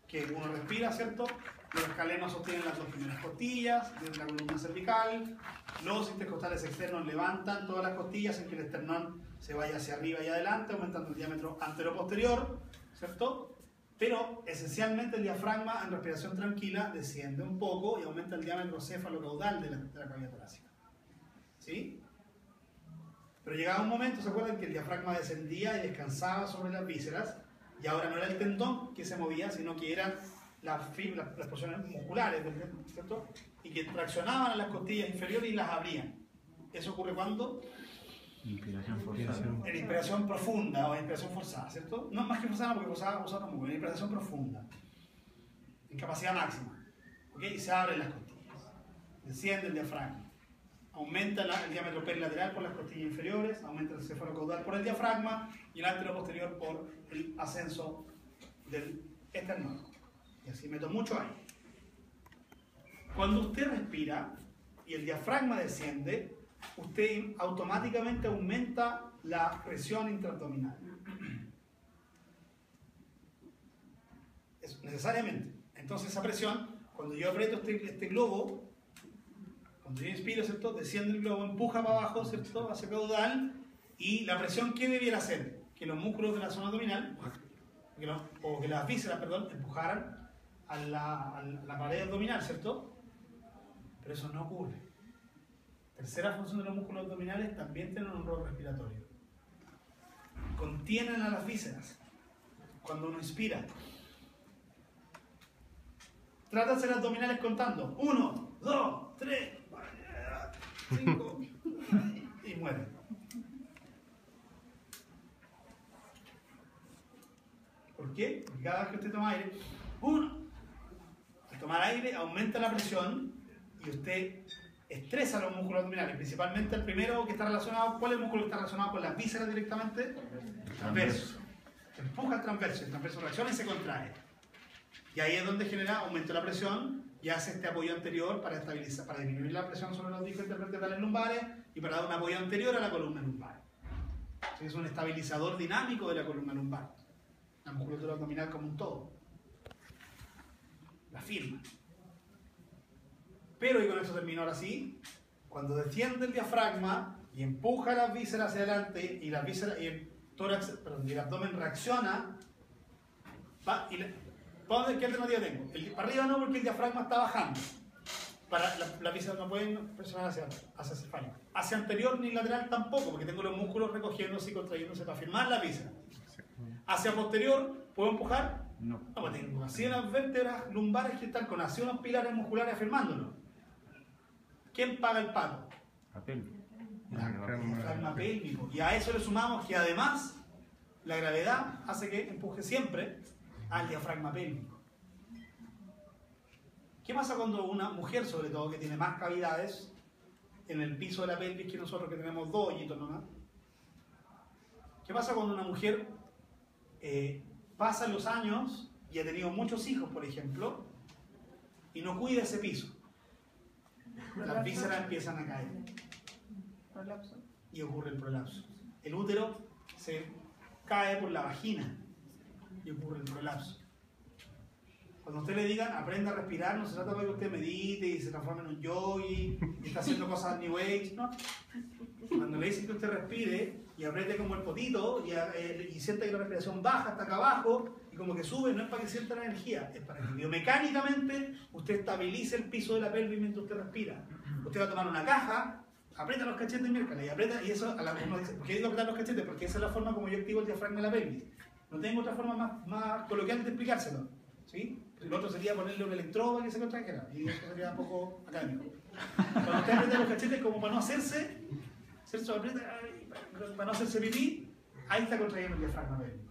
Speaker 1: que uno respira, ¿cierto? Los escalenos sostienen las 2 primeras costillas, desde la columna cervical, los intercostales externos levantan todas las costillas en que el esternón se vaya hacia arriba y adelante, aumentando el diámetro antero-posterior, ¿cierto? Pero esencialmente el diafragma en respiración tranquila desciende un poco y aumenta el diámetro céfalo-caudal de la cavidad torácica. ¿Sí? Pero llegaba un momento, ¿se acuerdan? Que el diafragma descendía y descansaba sobre las vísceras, y ahora no era el tendón que se movía, sino que eran las porciones musculares, ¿cierto? Y que traccionaban a las costillas inferiores y las abrían. ¿Eso ocurre cuando?
Speaker 2: Inspiración forzada.
Speaker 1: En inspiración profunda o en inspiración forzada, ¿cierto? No más que forzada, porque forzada tampoco, en inspiración profunda. En capacidad máxima. ¿Ok? Y se abren las costillas. Desciende el diafragma. Aumenta el diámetro perilateral por las costillas inferiores, aumenta el cefalocaudal por el diafragma y el antero-posterior por el ascenso del esternón. Y así meto mucho aire. Cuando usted respira y el diafragma desciende, usted automáticamente aumenta la presión intraabdominal. Eso, necesariamente. Entonces esa presión, cuando yo aprieto este globo, cuando yo inspiro, ¿cierto? Desciende el globo, empuja para abajo, ¿cierto? Hacia caudal, y la presión, ¿qué debiera hacer? Que los músculos de la zona abdominal, o que las vísceras, perdón, empujaran a la pared abdominal, ¿cierto? Pero eso no ocurre. Tercera función de los músculos abdominales, también tienen un rol respiratorio. Contienen a las vísceras cuando uno inspira. Trata de hacer abdominales contando. 1, 2, 3, 5 y muere. ¿Por qué? Porque cada vez que usted toma aire, al tomar aire aumenta la presión y usted estresa los músculos abdominales, principalmente el primero que está relacionado. ¿Cuál es el músculo que está relacionado con las vísceras directamente? El transverso. Empuja el transverso reacciona y se contrae. Y ahí es donde genera aumento de la presión y hace este apoyo anterior para estabilizar, para disminuir la presión sobre los discos intervertebrales lumbares y para dar un apoyo anterior a la columna lumbar. Es un estabilizador dinámico de la columna lumbar, la musculatura abdominal como un todo. La firma. Pero, y con eso termino ahora sí, cuando desciende el diafragma y empuja las vísceras hacia adelante y las vísceras y el tórax, perdón, y el abdomen reacciona, vamos a ver qué alternativa tengo. Para arriba no, porque el diafragma está bajando. Las vísceras no pueden presionar hacia cefálico. Hacia anterior ni lateral tampoco, porque tengo los músculos recogiéndose y contrayéndose para firmar la víscera. Hacia posterior, ¿puedo empujar?
Speaker 2: No.
Speaker 1: No, pues tengo así unas vértebras lumbares que están con así unos pilares musculares afirmándolo. ¿Quién paga el pato?
Speaker 2: La pelvis.
Speaker 1: El diafragma pélvico. Y a eso le sumamos que además la gravedad hace que empuje siempre al diafragma pélvico. ¿Qué pasa cuando una mujer, sobre todo, que tiene más cavidades en el piso de la pelvis que nosotros, que tenemos 2 hoyitos nomás? ¿Qué pasa cuando una mujer pasa los años y ha tenido muchos hijos, por ejemplo, y no cuida ese piso? Las vísceras empiezan a caer.
Speaker 3: Prolapso.
Speaker 1: Y ocurre el prolapso. El útero se cae por la vagina y ocurre el prolapso. Cuando usted le digan aprenda a respirar, no se trata de que usted medite y se transforme en un yogi y está haciendo cosas New Age, ¿no? Cuando le dicen que usted respire y apriete como el potito y sienta que la respiración baja hasta acá abajo y como que sube, no es para que sienta la energía, es para que biomecánicamente usted estabilice el piso de la pelvis mientras usted respira. Usted va a tomar una caja, aprieta los cachetes miércoles y aprieta, y eso uno dice, ¿por qué digo apretar los cachetes? Porque esa es la forma como yo activo el diafragma de la pelvis. No tengo otra forma más coloquial de explicárselo, ¿sí? El otro sería ponerle un electrodo que se contrajera, y eso sería un poco académico. Cuando usted aprieta los cachetes como para no hacerse para no hacerse pipí, ahí está contrayendo el diafragma pélvico.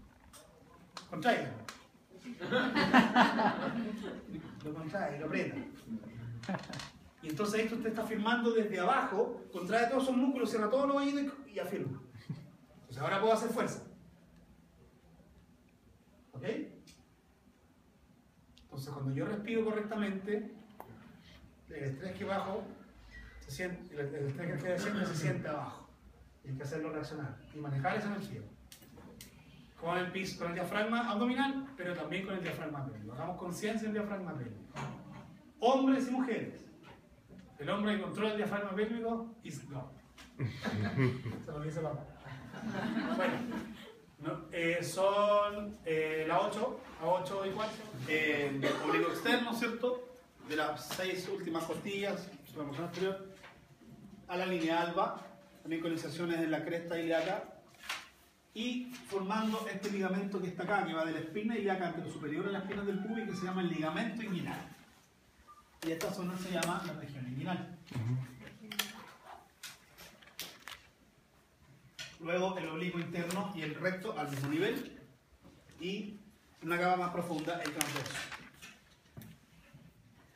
Speaker 1: Contráigalo. Lo contrae, lo aprieta. Y entonces esto usted está firmando desde abajo, contrae todos esos músculos, cierra todos los oídos y afirma. Entonces ahora puedo hacer fuerza. ¿Ok? Entonces cuando yo respiro correctamente, el estrés que bajo, el estrés que desciende se siente abajo. Y hay que hacerlo reaccionar y manejar esa energía. Con el piso, con el diafragma abdominal, pero también con el diafragma pélvico. Hagamos conciencia del diafragma pélvico. Hombres y mujeres. El hombre que controla el diafragma pélvico is God. Se lo dice papá. Bueno, no, son las 8, a 8 y 4. Oblicuo externo, ¿cierto? De las 6 últimas costillas, la porción anterior, a la línea alba, también con inserciones en la cresta ilíaca, y formando este ligamento que está acá, que va de la espina ilíaca ante lo superior a la espina del pubis, que se llama el ligamento inguinal. Y esta zona se llama la región inguinal. Luego el oblicuo interno y el recto al mismo nivel, y una capa más profunda, el transverso.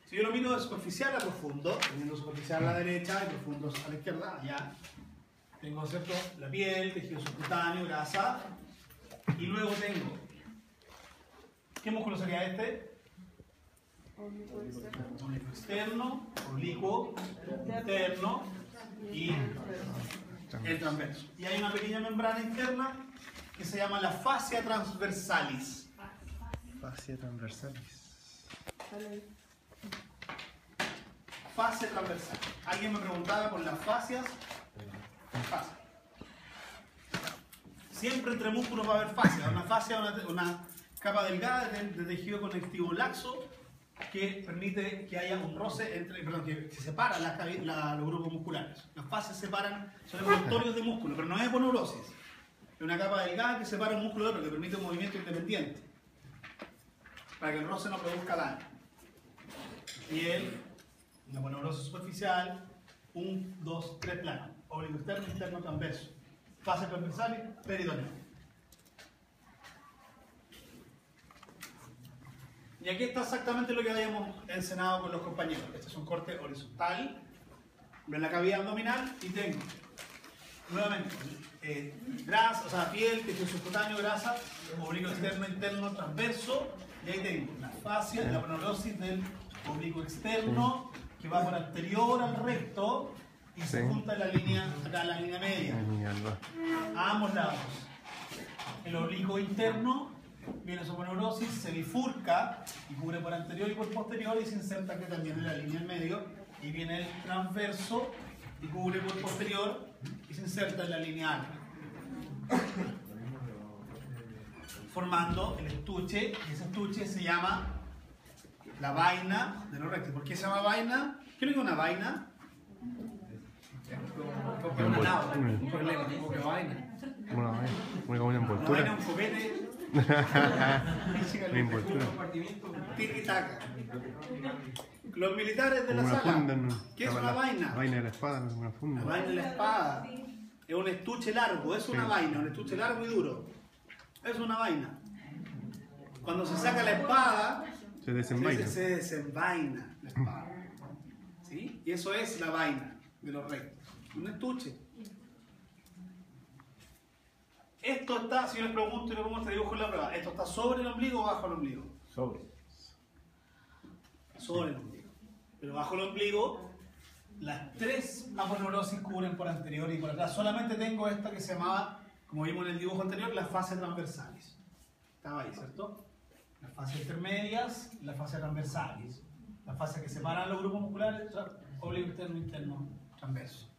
Speaker 1: Si yo lo miro de superficial a profundo, teniendo superficial a la derecha y profundo a la izquierda, allá, tengo, ¿cierto?, la piel, tejido subcutáneo, grasa, y luego tengo, ¿qué músculo sería este?
Speaker 3: Oblicuo externo.
Speaker 1: Oblicuo externo, oblicuo interno y el transverso. Y hay una pequeña membrana interna que se llama la fascia transversalis.
Speaker 6: Fascia transversalis.
Speaker 1: Fascia transversal. Alguien me preguntaba por las fascias. Fascia. Siempre entre músculos va a haber fascia. Una fascia es una capa delgada de tejido conectivo laxo que permite que haya un roce entre, que se separan los grupos musculares. Las fascias separan, son envoltorios de músculo, pero no es aponeurosis. Es una capa delgada que separa un músculo de otro, que permite un movimiento independiente, para que el roce no produzca daño. Piel, una aponeurosis superficial, 1, 2, 3 planos. Oblicuo externo, interno, transverso. Fascia transversal y peritoneo. Y aquí está exactamente lo que habíamos enseñado con los compañeros. Este es un corte horizontal en la cavidad abdominal y tengo nuevamente grasa, o sea, piel, tejido subcutáneo, grasa, oblicuo externo, interno, transverso, y ahí tengo la fascia, la aponeurosis del oblicuo externo que va por anterior al recto y se junta en la línea, acá en la línea media, a ambos lados. El oblicuo interno viene su aponeurosis, se bifurca y cubre por anterior y por posterior y se inserta aquí también en la línea en medio, y viene el transverso y cubre por posterior y se inserta en la línea alta, formando el estuche, y ese estuche se llama la vaina de los rectos. ¿Por qué se llama vaina? ¿Qué es lo que es una vaina? Porque es una nave, un problema, como que vaina.
Speaker 6: Una envoltura.
Speaker 1: Vaina, un copete.
Speaker 6: Una envoltura.
Speaker 1: Tiki-taka. Los militares de la
Speaker 6: Una
Speaker 1: sala.
Speaker 6: funda, ¿no?
Speaker 1: ¿Qué es una vaina?
Speaker 6: La vaina de la espada, no es una
Speaker 1: La
Speaker 6: funda.
Speaker 1: vaina de la espada. Es un estuche largo, es una vaina, un estuche largo y duro. Es una vaina. Cuando se saca la espada,
Speaker 6: Se desenvaina.
Speaker 1: Se desenvaina la espada. ¿Sí? Y eso es la vaina de los rectos. Un estuche. Esto está, si yo les pregunto y le pongo este dibujo en la prueba, ¿esto está sobre el ombligo o bajo el ombligo?
Speaker 2: Sobre.
Speaker 1: Sobre el ombligo. Pero bajo el ombligo, las tres aponeurosis cubren por anterior y por atrás. Solamente tengo esta que se llamaba, como vimos en el dibujo anterior, las fases transversales. Estaba ahí, ¿cierto? Las fases intermedias y las fases transversales. Las fases que separan los grupos musculares, obligo interno, interno, transverso.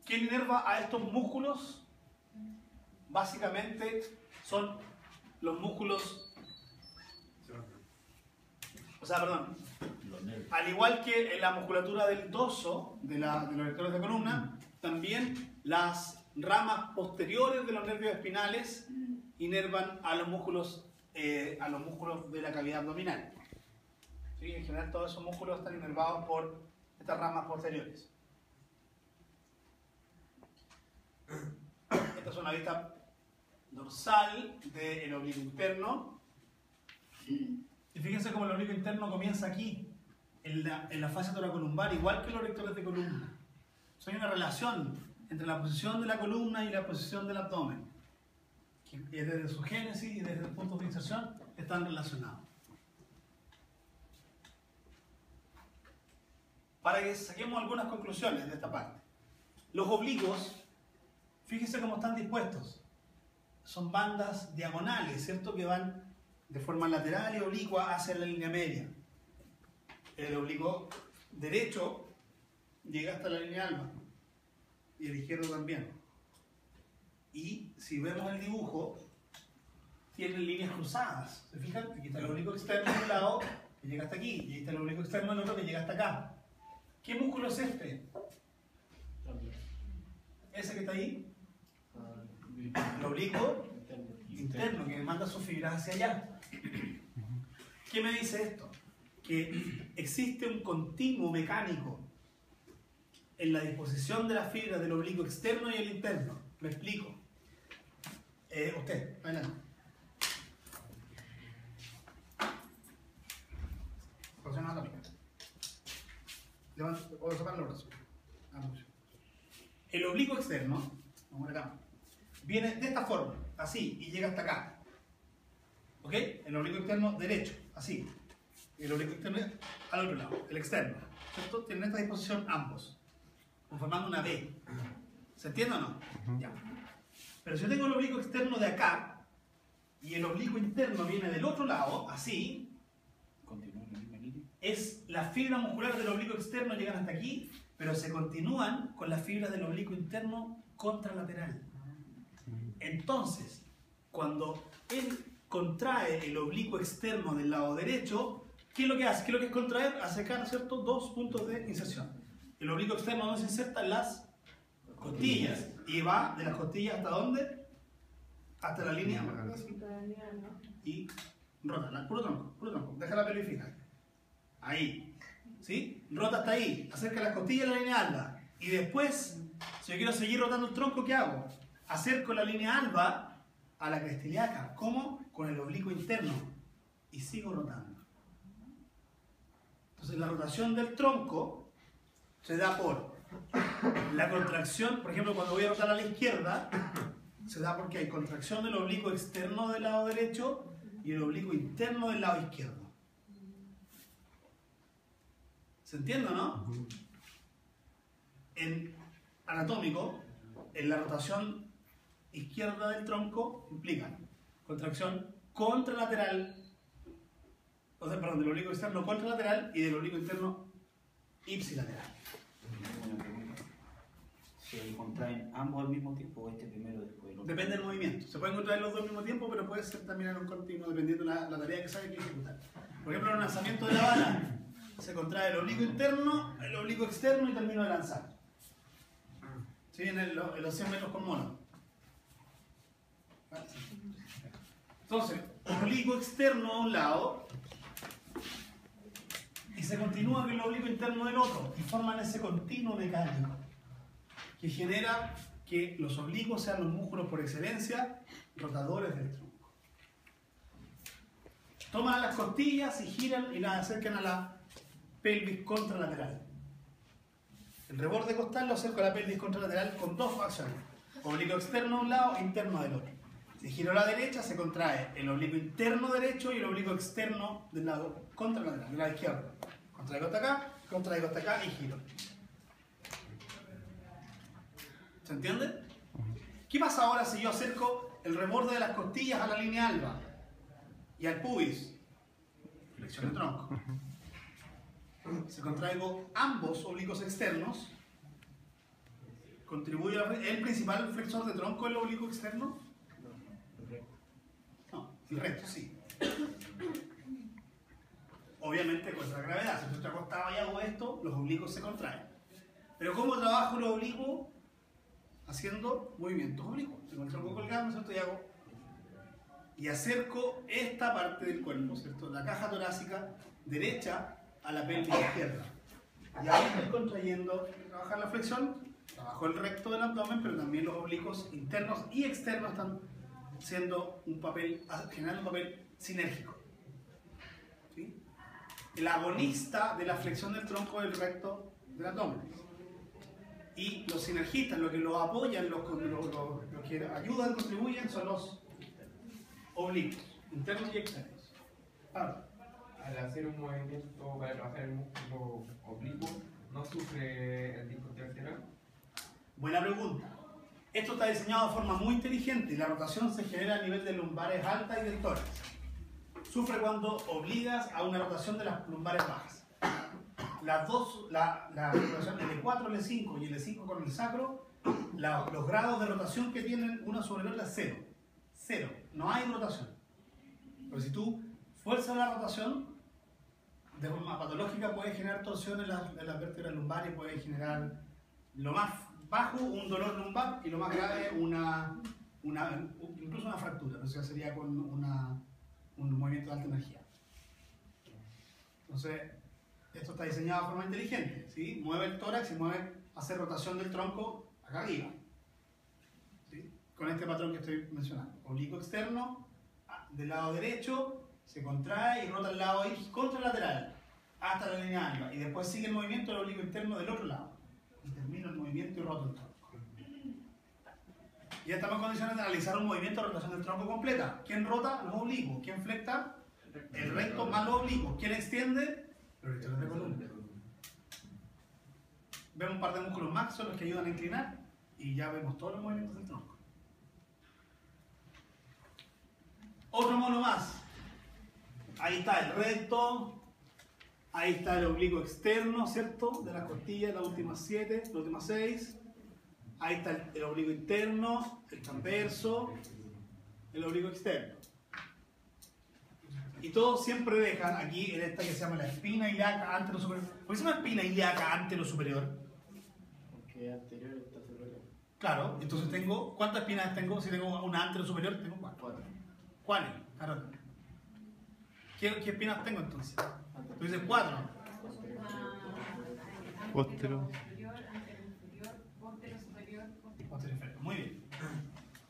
Speaker 1: ¿Quién inerva a estos músculos? Básicamente son los músculos, al igual que en la musculatura del dorso, de los vectores de columna, también las ramas posteriores de los nervios espinales inervan a los músculos de la cavidad abdominal. ¿Sí? En general todos esos músculos están inervados por estas ramas posteriores. Esta es una vista dorsal del oblicuo interno. Y fíjense cómo el oblicuo interno comienza aquí, en la fascia toracolumbar, igual que los rectores de columna. O sea, hay una relación entre la posición de la columna y la posición del abdomen, que desde su génesis y desde el punto de inserción están relacionados. Para que saquemos algunas conclusiones de esta parte. Los oblicuos, fíjense cómo están dispuestos. Son bandas diagonales, ¿cierto? Que van de forma lateral y oblicua hacia la línea media. El oblicuo derecho llega hasta la línea alba y el izquierdo también. Y si vemos el dibujo, tienen líneas cruzadas. ¿Se fijan? Aquí está el oblicuo externo de un lado que llega hasta aquí, y ahí está el oblicuo externo del otro que llega hasta acá. ¿Qué músculo es este? Ese que está ahí. El oblicuo interno que manda sus fibras hacia allá. ¿Qué me dice esto? Que existe un continuo mecánico en la disposición de las fibras del oblicuo externo y el interno. Me explico. Usted, adelante. Posición anatómica. Levanta, o sacar los brazos. El oblicuo externo, vamos acá, viene de esta forma, así, y llega hasta acá. ¿Ok? El oblicuo externo derecho, así. El oblicuo externo al otro lado, el externo. ¿Cierto? Tienen esta disposición ambos, conformando una B. ¿Se entiende o no? Ya. Pero si yo tengo el oblicuo externo de acá, y el oblicuo interno viene del otro lado, así, es la fibra muscular del oblicuo externo llegan hasta aquí, pero se continúan con las fibras del oblicuo interno contralateral. Entonces, cuando él contrae el oblicuo externo del lado derecho, ¿qué es lo que hace? ¿Qué es lo que es contraer? Acercar, ¿cierto? Dos puntos de inserción. El oblicuo externo no se inserta en las costillas y va de las costillas hasta ¿dónde? Hasta la línea. Y rota, puro tronco, deja la pelvis fija. Ahí, ¿sí? Rota hasta ahí, acerca las costillas a la línea alba. Y después, si yo quiero seguir rotando el tronco, ¿qué hago? Acerco la línea alba a la cresta ilíaca. ¿Cómo? Con el oblicuo interno. Y sigo rotando. Entonces, la rotación del tronco se da por la contracción, por ejemplo, cuando voy a rotar a la izquierda, se da porque hay contracción del oblicuo externo del lado derecho y el oblicuo interno del lado izquierdo. ¿Se entiende, no? En anatómico, en la rotación izquierda del tronco implica contracción contralateral, o sea, perdón, del oblicuo externo contralateral y del oblicuo interno ipsilateral.
Speaker 2: ¿Se contraen ambos al mismo tiempo o este primero después del otro?
Speaker 1: Depende del movimiento. Se pueden contraer los dos al mismo tiempo, pero puede ser también en un continuo dependiendo de la tarea que sabe que ejecutar. Por ejemplo, en el lanzamiento de la bala, se contrae el oblicuo interno, el oblicuo externo y termino de lanzar. ¿Sí? En los 100 metros con mono. Entonces, oblicuo externo a un lado y se continúa con el oblicuo interno del otro y forman ese continuo mecánico que genera que los oblicuos sean los músculos por excelencia rotadores del tronco. toman a las costillas y giran y las acercan a la pelvis contralateral. El reborde costal lo acerco a la pelvis contralateral con dos acciones. Oblicuo externo de un lado e interno del otro. Si giro a la derecha, se contrae el oblicuo interno derecho y el oblicuo externo del lado contralateral, del lado izquierdo. Contraigo hasta acá y giro. ¿Se entiende? ¿Qué pasa ahora si yo acerco el reborde de las costillas a la línea alba y al pubis? Flexión de tronco. Si contraigo ambos oblicuos externos, ¿contribuye el principal flexor de tronco el oblicuo externo? No, el recto sí. Obviamente contra la gravedad. Si yo estoy acostado y hago esto, los oblicuos se contraen. Pero ¿cómo trabajo los oblicuos? Haciendo movimientos oblicuos. Tengo el tronco colgado, ¿cierto? Y acerco esta parte del cuerpo, ¿cierto? La caja torácica derecha a la pelvis izquierda. Y ahí estoy contrayendo, trabajar la flexión, trabajo el recto del abdomen, pero también los oblicuos internos y externos están siendo generando un papel sinérgico. ¿Sí? El agonista de la flexión del tronco es el recto del abdomen. Y los sinergistas, los que lo apoyan, los que ayudan, contribuyen, son los oblicuos, internos y externos. Ahora,
Speaker 5: Al hacer un movimiento para trabajar el músculo oblicuo, ¿no sufre el disco lateral?
Speaker 1: buena pregunta. Esto está diseñado de forma muy inteligente y la rotación se genera a nivel de lumbares altas y del tórax. Sufre cuando obligas a una rotación de las lumbares bajas. Las dos, la rotación L4, L5 y L5 con el sacro, los grados de rotación que tienen una sobre la otra es cero. Cero. No hay rotación. Pero si tú fuerzas la rotación, de forma patológica puede generar torsión en las vértebras lumbares, puede generar lo más bajo un dolor lumbar y lo más grave incluso una fractura. O sea, sería con un movimiento de alta energía. Entonces, esto está diseñado de forma inteligente, ¿sí? Mueve el tórax y hace rotación del tronco acá arriba, ¿sí? Con este patrón que estoy mencionando. Oblicuo externo, del lado derecho, se contrae y rota el lado contralateral hasta la línea alba. Y después sigue el movimiento del oblicuo interno del otro lado. Y termino el movimiento y roto el tronco. Ya estamos en condiciones de analizar un movimiento de rotación del tronco completa. ¿Quién rota? Los oblicuos. ¿Quién flecta? El recto más los oblicuos. ¿Quién extiende? Los rectores de columna. Vemos un par de músculos más, son los que ayudan a inclinar, y ya vemos todos los movimientos del tronco. Otro mono más. Ahí está el recto, ahí está el oblicuo externo, ¿cierto? De las costillas, las últimas 7, las últimas 6. Ahí está el oblicuo interno, el transverso, el oblicuo externo. Y todos siempre dejan aquí en esta que se llama la espina ilíaca anterosuperior. ¿Por qué se llama espina ilíaca anterosuperior?
Speaker 7: Porque anterior está superior.
Speaker 1: Claro, entonces tengo, ¿cuántas espinas tengo? Si tengo una anterosuperior, tengo 4.
Speaker 7: 4.
Speaker 1: ¿Cuáles? Claro. ¿Qué espinas tengo entonces? Tú dices 4.
Speaker 6: Póstero.
Speaker 1: Posterior inferior. Muy bien.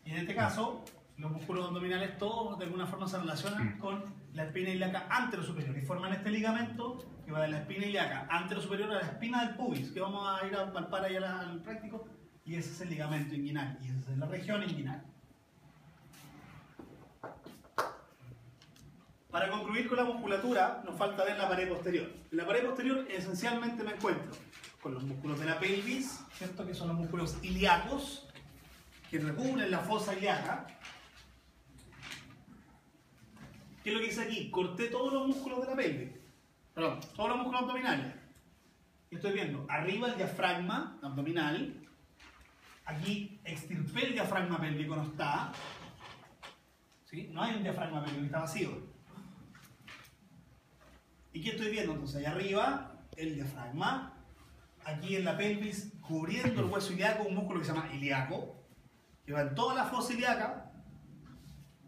Speaker 1: Y en este caso, los músculos abdominales todos de alguna forma se relacionan con la espina ilíaca anterosuperior y forman este ligamento que va de la espina ilíaca anterosuperior a la espina del pubis, que vamos a ir a palpar ahí al práctico, y ese es el ligamento inguinal, y esa es la región inguinal. Para concluir con la musculatura, nos falta ver la pared posterior. En la pared posterior esencialmente me encuentro con los músculos de la pelvis, ¿cierto? Que son los músculos ilíacos, que recubren la fosa ilíaca. ¿Qué es lo que hice aquí? Corté todos los músculos de la pelvis. Perdón, todos los músculos abdominales. Y estoy viendo arriba el diafragma abdominal. Aquí extirpé el diafragma pélvico, no está. ¿Sí? No hay un diafragma pélvico, está vacío. ¿Y qué estoy viendo entonces? Allá arriba, el diafragma. Aquí en la pelvis, cubriendo el hueso ilíaco, un músculo que se llama ilíaco, que va en toda la fosa ilíaca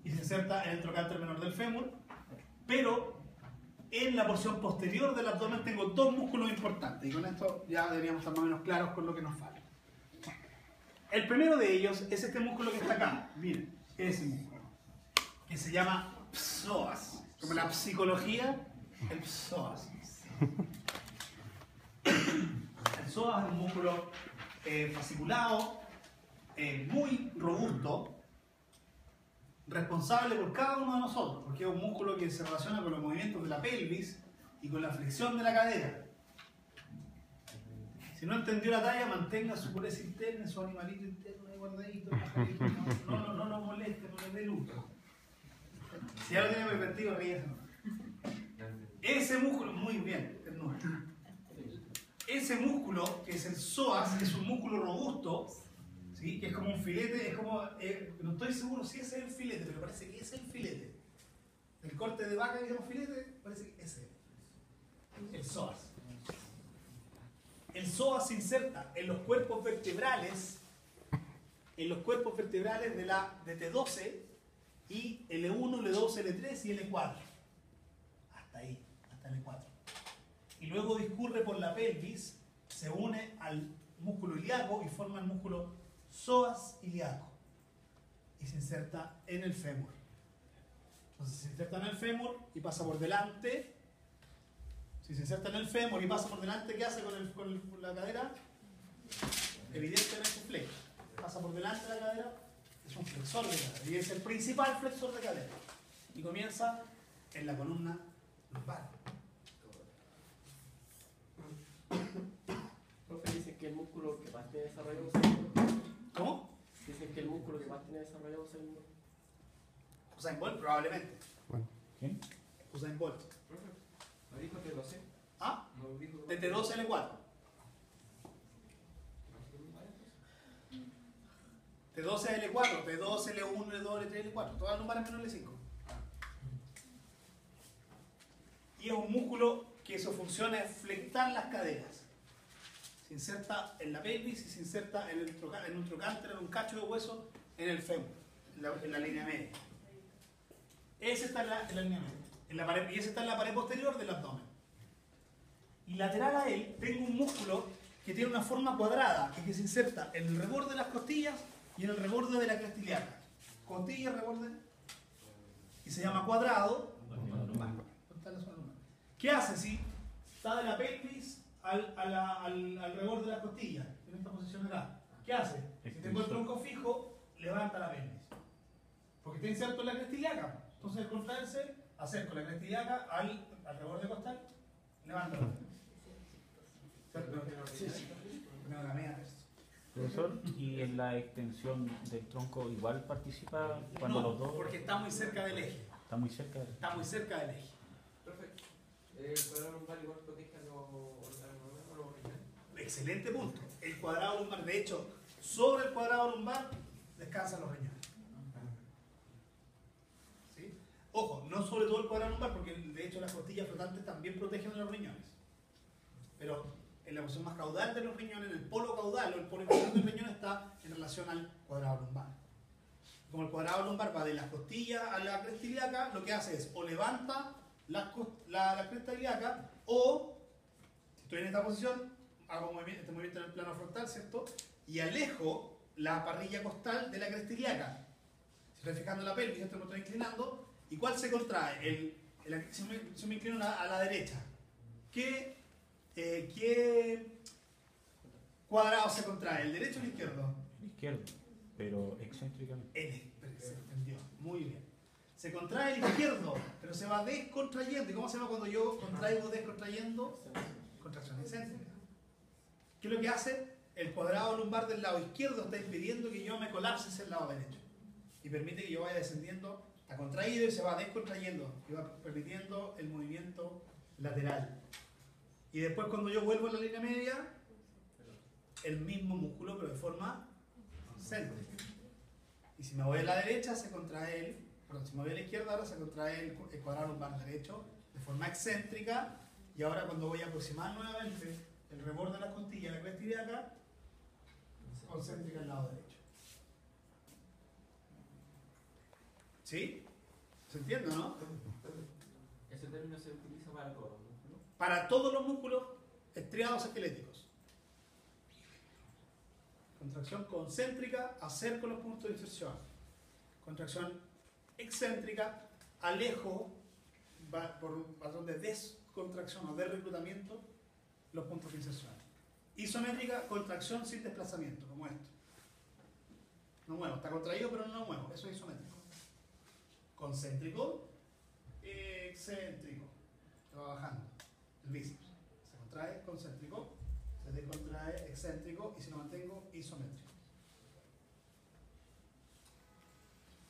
Speaker 1: y se inserta en el trocánter menor del fémur. Pero en la porción posterior del abdomen tengo dos músculos importantes. Y con esto ya deberíamos estar más o menos claros con lo que nos falta. El primero de ellos es este músculo que está acá. Miren, ese músculo, que se llama psoas. Como la psicología, el psoas. El psoas es un músculo fasciculado, muy robusto, responsable por cada uno de nosotros, porque es un músculo que se relaciona con los movimientos de la pelvis y con la flexión de la cadera. Si no entendió la talla, mantenga su pureza interna, su animalito interno ahí guardadito, pajarito, no lo moleste, no le dé luto. Si ya lo tiene pervertido, ríese. Ese músculo, muy bien, ternura. Ese músculo, que es el psoas, es un músculo robusto, ¿sí? Que es como un filete, es como, no estoy seguro si ese es el filete, pero parece que ese es el filete. El corte de vaca que llama filete, parece que ese es el psoas. El psoas se inserta en los cuerpos vertebrales, de T12 y L1, L2, L3 y L4. Hasta ahí, hasta L4. Y luego discurre por la pelvis, se une al músculo ilíaco y forma el músculo psoas ilíaco. Y se inserta en el fémur. Entonces se inserta en el fémur y pasa por delante. Si se inserta en el fémur y pasa por delante, ¿qué hace con la cadera? Evidentemente flex. Pasa por delante de la cadera, es un flexor de cadera. Y es el principal flexor de cadera. Y comienza en la columna lumbar.
Speaker 7: Profe, dicen que el músculo que más tiene desarrollado es el músculo.
Speaker 1: ¿Cómo?
Speaker 7: Dicen que el músculo que más tiene desarrollado es el músculo.
Speaker 1: Usain Bolt, probablemente.
Speaker 6: Bueno,
Speaker 2: ¿Quién?
Speaker 1: Usain Bolt.
Speaker 5: ¿No dijo T12?
Speaker 1: ¿Ah?
Speaker 5: ¿No dijo
Speaker 1: De T12 a L4. T12 a L4, T2, L1, L2, L3, L4. Todas las lumbares menos L5. Y es un músculo que su función es flectar las caderas. Se inserta en la pelvis y se inserta en un trocánter, en un cacho de hueso, en el fémur, en la línea media. Ese está en la línea media. Y ese está en la pared posterior del abdomen. Y lateral a él tengo un músculo que tiene una forma cuadrada, que se inserta en el reborde de las costillas y en el reborde de la cresta ilíaca. Costilla, reborde, y se llama cuadrado. ¿Qué hace si está de la pelvis al reborde de las costillas, en esta posición acá? ¿Qué hace? Si tengo el tronco fijo, levanta la pelvis. Porque está inserto en la cresta ilíaca. Entonces, al contraerse, acerco la cresta ilíaca al reborde costal, levanta la pelvis.
Speaker 2: Profesor, ¿y en la extensión del tronco igual participa cuando
Speaker 1: No,
Speaker 2: los dos?
Speaker 1: porque está muy cerca del eje.
Speaker 2: Está muy cerca de...
Speaker 1: Está muy cerca del eje.
Speaker 5: Perfecto. ¿El cuadrado lumbar igual protege a los riñones?
Speaker 1: Excelente punto. El cuadrado lumbar, de hecho, sobre el cuadrado lumbar descansan los riñones. ¿Sí? Ojo, no sobre todo el cuadrado lumbar, porque de hecho las costillas flotantes también protegen a los riñones. Pero en la posición más caudal de los riñones, en el polo caudal o el polo inferior del riñón está en relación al cuadrado lumbar. Como el cuadrado lumbar va de las costillas a la cresta ilíaca, lo que hace es o levanta la cresta ilíaca o, si estoy en esta posición, hago este movimiento en el plano frontal, ¿cierto? Y alejo la parrilla costal de la cresta ilíaca. Si estoy fijando en la pelvis, esto me estoy inclinando. ¿Y cuál se contrae? Si me inclino a la derecha. ¿Qué cuadrado se contrae? ¿El derecho o el izquierdo?
Speaker 2: El izquierdo, pero excéntricamente.
Speaker 1: Se entendió. Muy bien. Se contrae el izquierdo, pero se va descontrayendo. ¿Y cómo se llama cuando yo contraigo descontrayendo? Contracción excéntrica. ¿Qué es lo que hace? El cuadrado lumbar del lado izquierdo está impidiendo que yo me colapse hacia el lado derecho. Y permite que yo vaya descendiendo, está contraído y se va descontrayendo. Y va permitiendo el movimiento lateral. Y después cuando yo vuelvo a la línea media, el mismo músculo, pero de forma céntrica. Y si me voy a la derecha, se contrae él. Perdón, si me voy a la izquierda, ahora se contrae el cuadrado lumbar derecho de forma excéntrica. Y ahora cuando voy a aproximar nuevamente el reborde de la costilla a la cresta ilíaca, concéntrica al lado derecho. ¿Sí? ¿Se entiende, no?
Speaker 5: Ese término se utiliza para todos los músculos.
Speaker 1: Para todos los músculos estriados esqueléticos. Contracción concéntrica, hacer con los puntos de inserción. Contracción excéntrica, alejo, por un patrón de descontracción o de reclutamiento, los puntos de inserción. Isométrica, contracción sin desplazamiento, como esto. No muevo, está contraído pero no lo muevo, eso es isométrico. Concéntrico, excéntrico, que va bajando el bíceps. Se contrae, concéntrico, se descontrae, excéntrico, y si lo mantengo, isométrico.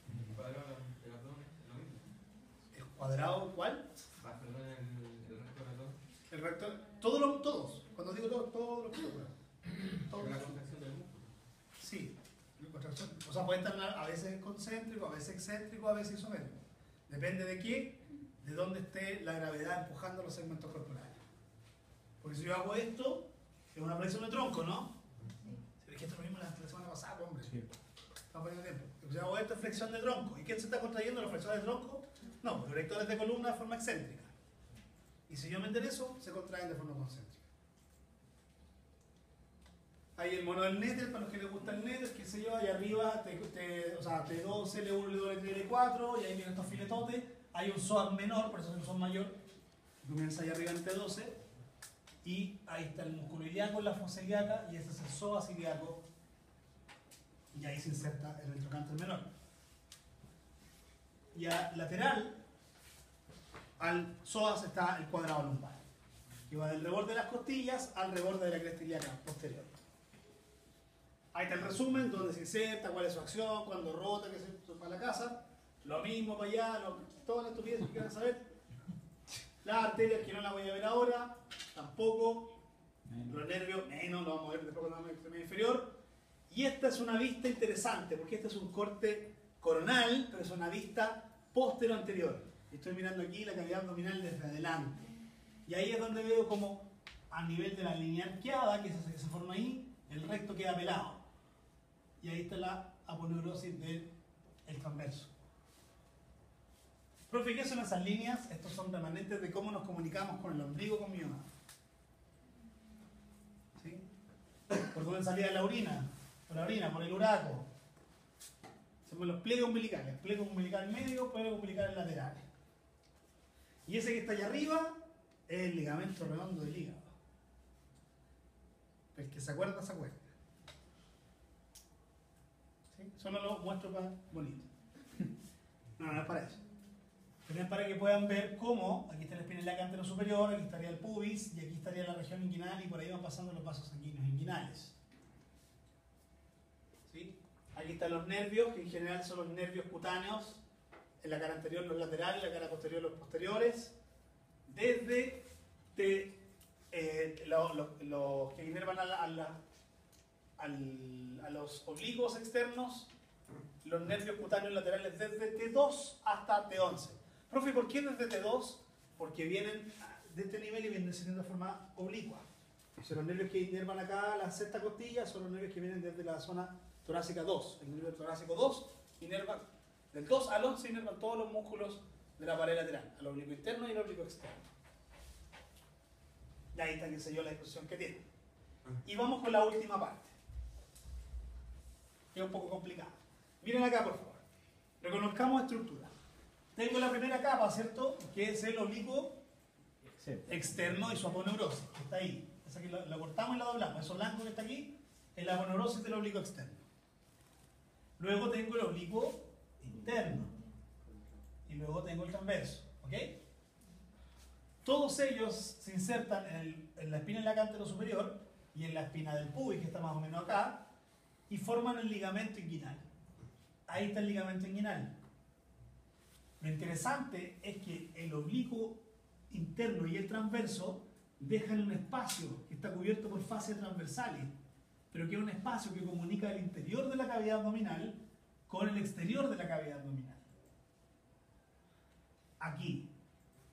Speaker 5: El cuadrado del abdomen es lo mismo.
Speaker 1: ¿El cuadrado cuál?
Speaker 5: Perdón, el resto del abdomen.
Speaker 1: El recto, todos. Cuando digo todos los que todos.
Speaker 5: La contracción del músculo.
Speaker 1: Sí, contracción. O sea, puede estar a veces concéntrico, a veces excéntrico, a veces isométrico. Depende de qué, de dónde esté la gravedad empujando los segmentos corporales. Porque si yo hago esto, es una flexión de tronco, ¿no? Es que esto es lo mismo la semana pasada, hombre.
Speaker 2: Sí.
Speaker 1: Estamos perdiendo tiempo. Si hago esto es flexión de tronco. ¿Y quién se está contrayendo los flexores de tronco? No, los erectores de columna de forma excéntrica. Y si yo me enderezo, se contraen de forma concéntrica. Hay el mono del Nether, para los que les gusta el Nether, qué sé yo, ahí arriba, o sea, T2, L1, L2, L3, L4, y ahí vienen estos filetotes. Hay un psoas menor, por eso es un psoas mayor, que comienza ahí arriba en T12, y ahí está el músculo ilíaco en la fosa ilíaca, y ese es el psoas ilíaco, y ahí se inserta el retrocánter menor. Y a lateral al psoas está el cuadrado lumbar, que va del reborde de las costillas al reborde de la cresta ilíaca posterior. Ahí está el resumen, dónde se inserta, cuál es su acción, cuándo rota, que se para la casa. Lo mismo para allá, todas las estupideces que quieran saber. Las arterias, que no las voy a ver ahora, tampoco. Los nervios, menos, lo vamos a ver después cuando vamos a la extremidad inferior. Y esta es una vista interesante, porque este es un corte coronal, pero es una vista postero-anterior. Estoy mirando aquí la cavidad abdominal desde adelante. Y ahí es donde veo como a nivel de la línea arqueada, que se forma ahí, el recto queda pelado. Y ahí está la aponeurosis del transverso. Profe, ¿qué son esas líneas? Estos son remanentes de cómo nos comunicamos con el ombligo, con mi mamá. ¿Sí? ¿Por dónde salía la orina? Por la orina, por el uraco. Son los pliegues umbilicales. Pliegue umbilical medio, pliegue umbilical laterales. Y ese que está allá arriba es el ligamento redondo del hígado. El que se acuerda, se acuerda. ¿Sí? Solo lo muestro para bonito. No es para eso. Pero es para que puedan ver cómo, aquí está la espina ilíaca anterosuperior, aquí estaría el pubis, y aquí estaría la región inguinal, y por ahí van pasando los vasos sanguíneos inguinales. ¿Sí? Aquí están los nervios, que en general son los nervios cutáneos, en la cara anterior los laterales, en la cara posterior los posteriores, desde los que inervan a los oblicuos externos, los nervios cutáneos laterales desde T2 hasta T11. Profe, ¿por qué desde T2? Porque vienen de este nivel y vienen descendiendo de forma oblicua. O sea, los nervios que inervan acá la sexta costilla son los nervios que vienen desde la zona torácica 2. El nervio torácico 2 inerva, del 2 al 11 inervan todos los músculos de la pared lateral, al oblicuo interno y al oblicuo externo. Y ahí está, que sé yo, la discusión que tiene. Y vamos con la última parte, que es un poco complicada. Miren acá, por favor. Reconozcamos estructura. Tengo la primera capa, ¿cierto? Que es el oblicuo externo y su aponeurosis, que está ahí. Esa que la cortamos y la doblamos. Eso blanco que está aquí es la aponeurosis del oblicuo externo. Luego tengo el oblicuo interno. Y luego tengo el transverso. ¿Ok? Todos ellos se insertan en la espina ilíaca anterosuperior y en la espina del pubis, que está más o menos acá, y forman el ligamento inguinal. Ahí está el ligamento inguinal. Lo interesante es que el oblicuo interno y el transverso dejan un espacio que está cubierto por fascias transversales, pero que es un espacio que comunica el interior de la cavidad abdominal con el exterior de la cavidad abdominal. Aquí.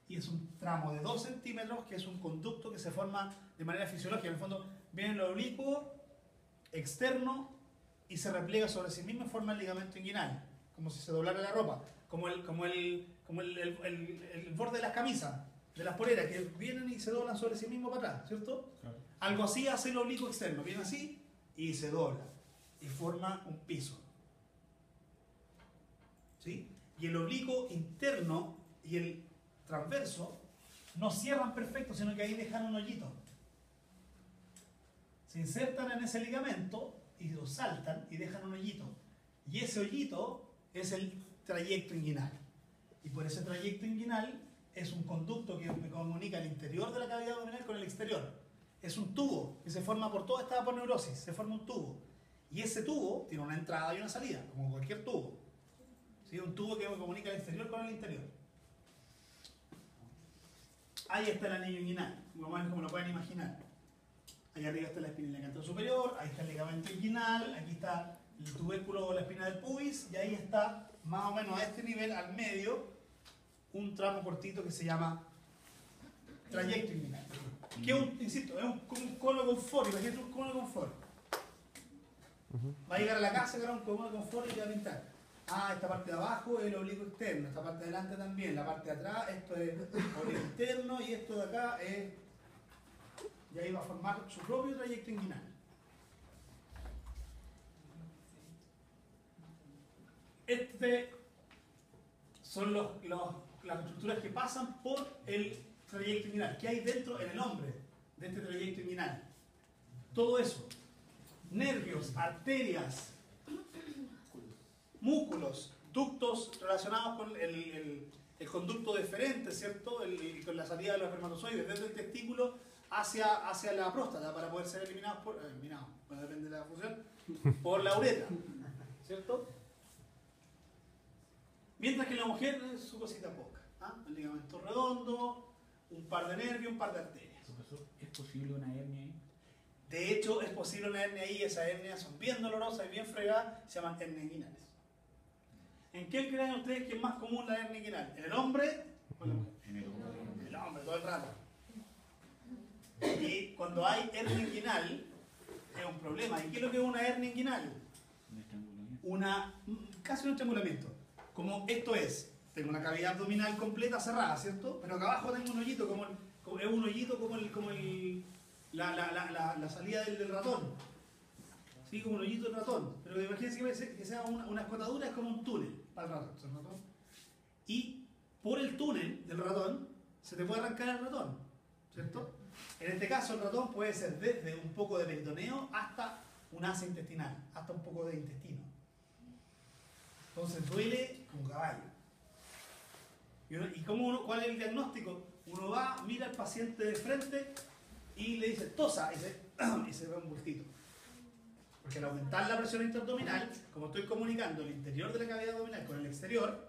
Speaker 1: Y es un tramo de 2 centímetros, que es un conducto que se forma de manera fisiológica. En el fondo viene el oblicuo externo y se repliega sobre sí mismo y forma el ligamento inguinal, como si se doblara la ropa, como el borde de las camisas, de las poleras, que vienen y se doblan sobre sí mismo para atrás, ¿cierto? Claro. Algo así hace el oblicuo externo, viene así y se dobla y forma un piso. ¿Sí? y el oblicuo interno y el transverso no cierran perfecto, sino que ahí dejan un hoyito. Se insertan en ese ligamento y lo saltan y dejan un hoyito. Y ese hoyito es el trayecto inguinal. Y por ese trayecto inguinal es un conducto que me comunica el interior de la cavidad abdominal con el exterior. Es un tubo que se forma por toda esta aponeurosis, se forma un tubo. Y ese tubo tiene una entrada y una salida, como cualquier tubo. ¿Sí? Un tubo que me comunica el exterior con el interior. Ahí está el anillo inguinal, como lo pueden imaginar. Ahí arriba está la espina del ligamento superior, ahí está el ligamento inguinal, aquí está el tubérculo o la espina del pubis, y ahí está, más o menos a este nivel, al medio, un tramo cortito que se llama trayecto inguinal. Que insisto, es un cono confort, imagínate un cono confort. Va a llegar a la casa, agarra un cono confort y te va a pintar. Ah, esta parte de abajo es el oblicuo externo, esta parte de adelante también, la parte de atrás, esto es oblicuo interno y esto de acá es... Y ahí va a formar su propio trayecto inguinal. Son las estructuras que pasan por el trayecto inguinal. ¿Qué hay dentro en el hombre de este trayecto inguinal? Todo eso. Nervios, arterias, músculos, ductos relacionados con el conducto deferente, ¿cierto? Con la salida de los espermatozoides desde el testículo hacia la próstata para poder ser eliminados bueno, depende de la función, por la uretra, ¿cierto? Mientras que en la mujer es su cosita poca, ¿ah? El ligamento redondo, un par de nervios, un par de arterias.
Speaker 2: Profesor, ¿es posible una hernia ahí?
Speaker 1: De hecho, es posible una hernia ahí, esas hernias son bien dolorosas y bien fregadas, se llaman hernias inguinales. ¿En qué creen ustedes que es más común la hernia inguinal? ¿En el hombre o en la mujer?
Speaker 2: En el hombre.
Speaker 1: En el hombre, todo el rato. Y cuando hay hernia inguinal, es un problema. ¿Y qué es lo que es una hernia inguinal?
Speaker 2: Un estrangulamiento.
Speaker 1: Casi un estrangulamiento. Como esto es, tengo una cavidad abdominal completa cerrada, ¿cierto? Pero acá abajo tengo un hoyito, es un hoyito como la salida del ratón. ¿Sí? Como un hoyito del ratón. Pero imagínense que sea una escotadura, es como un túnel para el ratón. Y por el túnel del ratón se te puede arrancar el ratón, ¿cierto? En este caso el ratón puede ser desde un poco de peritoneo hasta un asa intestinal, hasta un poco de intestino. Entonces duele como caballo. ¿Y cuál es el diagnóstico? Uno va, mira al paciente de frente y le dice tosa y se ve un bultito. Porque al aumentar la presión intraabdominal, como estoy comunicando el interior de la cavidad abdominal con el exterior,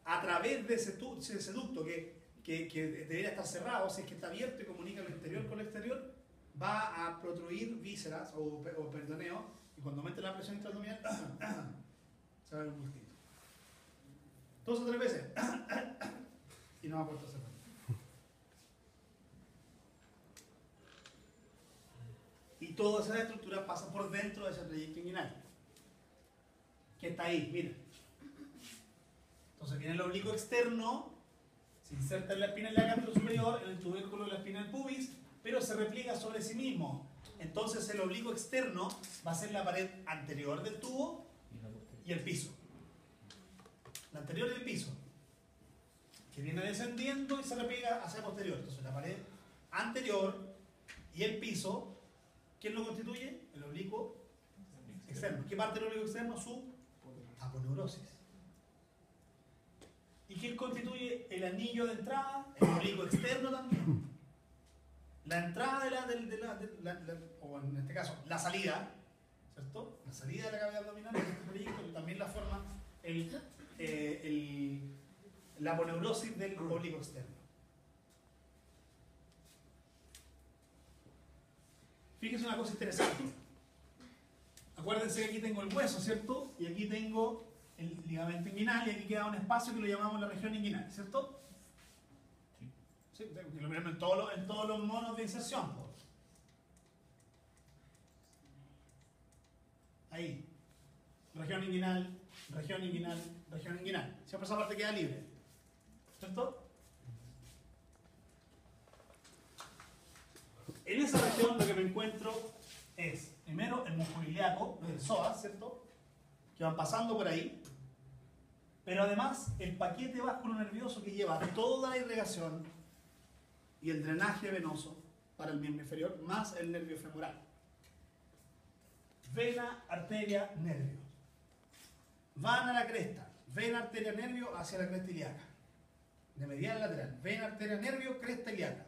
Speaker 1: a través de ese ducto que debería estar cerrado, si es que está abierto y comunica el interior con el exterior, va a protruir vísceras o peritoneo, y cuando aumente la presión intraabdominal, se va a ver un bultito. Tosa 3 veces y no va a poder toser. Y todas esas estructuras pasan por dentro de ese trayecto inguinal. Que está ahí, miren. Entonces viene el oblicuo externo, se inserta en la espina del ligamento superior, en el tubérculo de la espina del pubis, pero se repliega sobre sí mismo. Entonces el oblicuo externo va a ser la pared anterior del tubo y el piso. La anterior y el piso. Que viene descendiendo y se repliega hacia el posterior. Entonces la pared anterior y el piso, ¿quién lo constituye? El oblicuo externo. ¿Qué parte del oblicuo externo? Su aponeurosis. ¿Y quién constituye el anillo de entrada? El oblicuo externo también. La entrada o en este caso, la salida, ¿cierto? La salida de la cavidad abdominal de este proyecto también la forma la aponeurosis del oblicuo externo. Fíjense una cosa interesante. Acuérdense que aquí tengo el hueso, ¿cierto? Y aquí tengo el ligamento inguinal y aquí queda un espacio que lo llamamos la región inguinal, ¿cierto? Sí, lo mismo en todos los monos de inserción. Ahí. Región inguinal, región inguinal, región inguinal. Siempre esa parte queda libre. ¿Cierto? En esa región lo que me encuentro es, primero, el músculo ilíaco, el psoas, ¿cierto? Que van pasando por ahí. Pero además, el paquete vasculonervioso que lleva toda la irrigación y el drenaje venoso para el miembro inferior, más el nervio femoral. Vena, arteria, nervio. Van a la cresta. Vena, arteria, nervio hacia la cresta ilíaca. De medial a lateral. Vena, arteria, nervio, cresta ilíaca.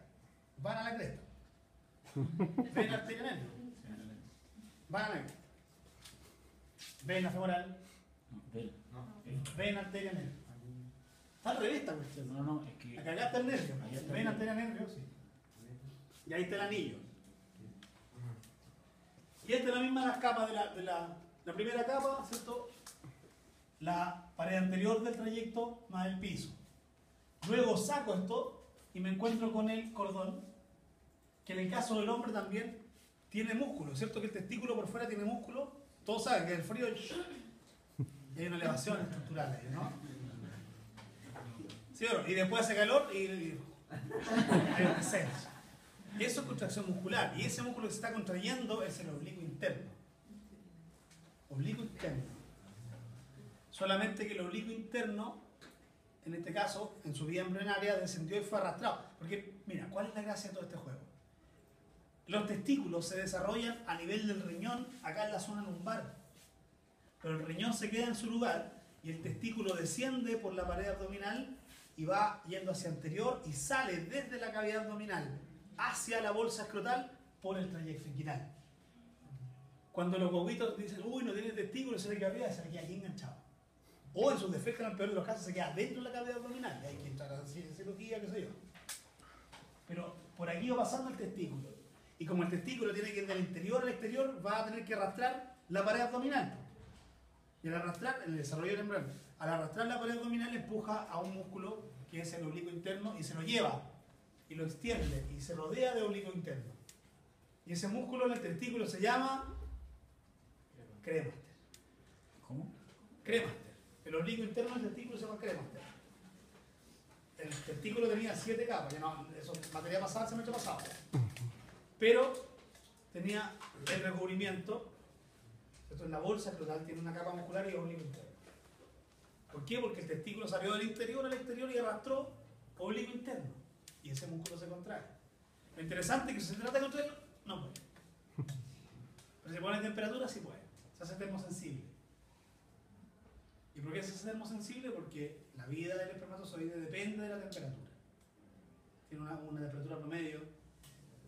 Speaker 1: Van a la cresta. Vena, arteria, nervio. Van a la cresta. Vena femoral. Vena, arteria, nervio. Está al revés esta cuestión.
Speaker 2: No, es que.
Speaker 1: Acá está el nervio.
Speaker 2: Ahí está el
Speaker 1: Vena,
Speaker 2: nervio.
Speaker 1: arteria, nervio, sí. Y ahí está el anillo. Y esta es la misma las capas de la primera capa, ¿cierto? La pared anterior del trayecto más el piso. Luego saco esto y me encuentro con el cordón, que en el caso del hombre también tiene músculo, ¿cierto? Que el testículo por fuera tiene músculo. Todos saben que el frío hay una elevación estructural ahí, ¿no? ¿Sí o no? Y después hace calor y hay un descenso. Y eso es contracción muscular. Y ese músculo que se está contrayendo es el oblicuo interno. Oblicuo interno. Solamente que el oblicuo interno, en este caso, en su vida embrionaria, descendió y fue arrastrado. Porque, mira, ¿cuál es la gracia de todo este juego? Los testículos se desarrollan a nivel del riñón, acá en la zona lumbar. Pero el riñón se queda en su lugar y el testículo desciende por la pared abdominal y va yendo hacia anterior y sale desde la cavidad abdominal hacia la bolsa escrotal por el trayecto inguinal. Cuando los guaguitos dicen, uy, no tiene testículos, se le queda arriba, se le queda aquí enganchado. O en sus defectos, en el peor de los casos, se queda dentro de la cavidad abdominal y hay que entrar a cirugía, qué sé yo. Pero por aquí va pasando el testículo. Y como el testículo tiene que ir del interior al exterior, va a tener que arrastrar la pared abdominal. Y al arrastrar, en el desarrollo del embrión, al arrastrar la pared abdominal empuja a un músculo que es el oblicuo interno y se lo lleva y lo extiende y se rodea de oblicuo interno. Y ese músculo en el testículo se llama crémaster.
Speaker 2: ¿Cómo?
Speaker 1: Crémaster. El oblicuo interno del testículo se llama crémaster. El testículo tenía 7 capas, ya no, eso materia pasada se me ha hecho pasado. Pero tenía el recubrimiento. Esto en la bolsa escrotal tiene una capa muscular y oblicuo interno. ¿Por qué? Porque el testículo salió del interior al exterior y arrastró oblicuo interno. Y ese músculo se contrae. Lo interesante es que si se trata de contraerlo, no puede. Pero si se pone en temperatura, sí puede. Se hace termosensible. ¿Y por qué se hace termosensible? Porque la vida del espermatozoide depende de la temperatura. Tiene una temperatura promedio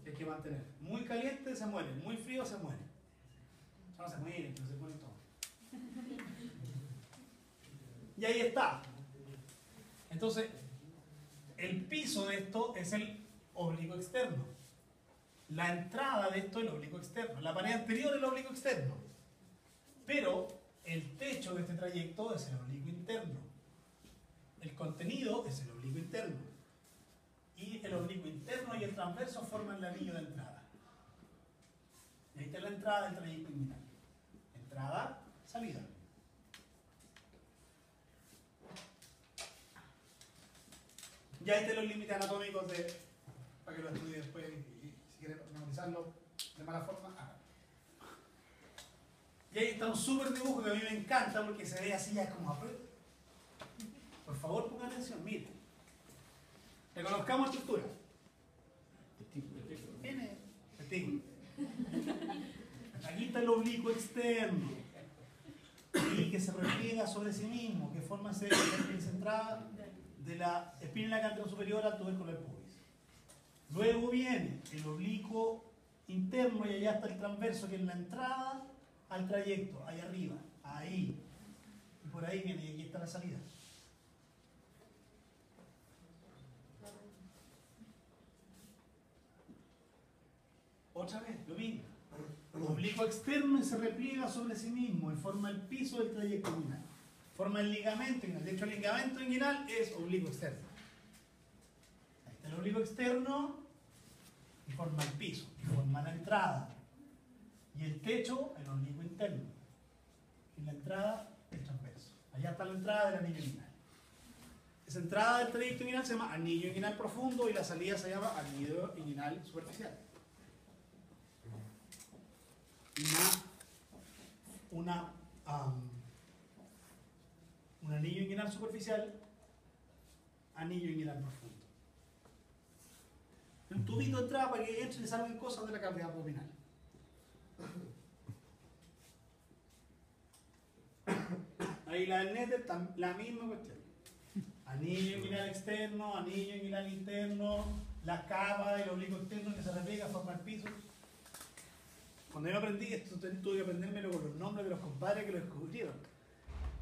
Speaker 1: que hay que mantener. Muy caliente se muere, muy frío se muere. No se muere, pero se muere todo. Y ahí está. Entonces, el piso de esto es el oblicuo externo. La entrada de esto es el oblicuo externo. La pared anterior es el oblicuo externo. Pero el techo de este trayecto es el oblicuo interno. El contenido es el oblicuo interno. Y el oblicuo interno y el transverso forman el anillo de entrada. Y ahí está la entrada del trayecto inguinal. Entrada, salida. Ya ahí están los límites anatómicos para que lo estudie después y si quieren memorizarlo de mala forma, háganlo. Y ahí está un súper dibujo que a mí me encanta porque se ve así ya como a prueba. Por favor, pongan atención, miren. Reconozcamos estructura. Viene testículo. Aquí está el oblicuo externo y que se repliega sobre sí mismo, que forma esa entrada de la espina canto superior al tubérculo del pubis. Luego viene el oblicuo interno y allá está el transverso, que es la entrada al trayecto, ahí arriba, ahí. Y por ahí viene y aquí está la salida. Otra vez, lo mismo. Oblicuo externo y se repliega sobre sí mismo y forma el piso del trayecto inguinal. Forma el ligamento inguinal. De hecho, el ligamento inguinal es oblicuo externo. Ahí está el oblicuo externo y forma el piso, y forma la entrada. Y el techo, el oblicuo interno. Y la entrada, el transverso. Allá está la entrada del anillo inguinal. Esa entrada del trayecto inguinal se llama anillo inguinal profundo y la salida se llama anillo inguinal superficial. Una un anillo inguinal superficial, anillo inguinal profundo. Un tubito de entrada para que entren y salgan cosas de la cavidad abdominal. Ahí la del Nether, la misma cuestión. Anillo inguinal externo, anillo inguinal interno, la capa del oblicuo externo que se replega, forma el piso. Cuando yo aprendí esto, tuve que aprendérmelo con los nombres de los compadres que lo descubrieron.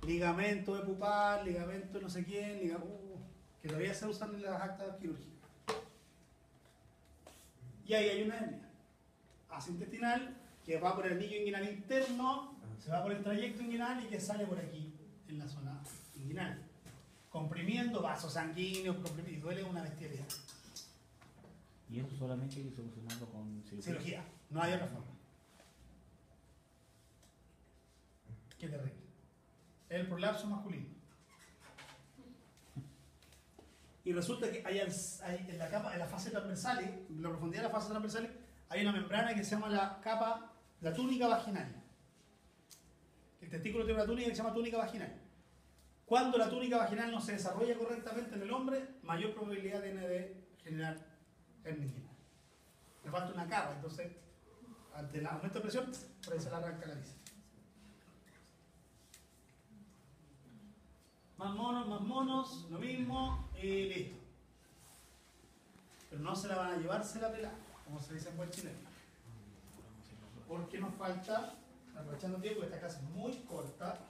Speaker 1: Ligamento de pupal, ligamento de no sé quién, que todavía se usan en las actas quirúrgicas. Y ahí hay una hernia intestinal que va por el anillo inguinal interno, se va por el trayecto inguinal y que sale por aquí, en la zona inguinal. Comprimiendo vasos sanguíneos, y duele una bestialidad.
Speaker 2: Y eso solamente hay que solucionarlo con
Speaker 1: Cirugía, no hay otra forma. Qué terrible. El prolapso masculino. Y resulta que hay en la capa, en la fase transversal, en la profundidad de la fase transversal, hay una membrana que se llama la capa, la túnica vaginal. El testículo tiene una túnica que se llama túnica vaginal. Cuando la túnica vaginal no se desarrolla correctamente en el hombre, mayor probabilidad tiene de generar hernia inguinal. Le falta una capa, entonces, ante el aumento de presión, por ahí se la arranca la víscera. Más monos, lo mismo, y listo. Pero no se la van a llevar, se la pelan, como se dice en buen chileno. Porque nos falta, aprovechando el tiempo, que esta clase es muy corta.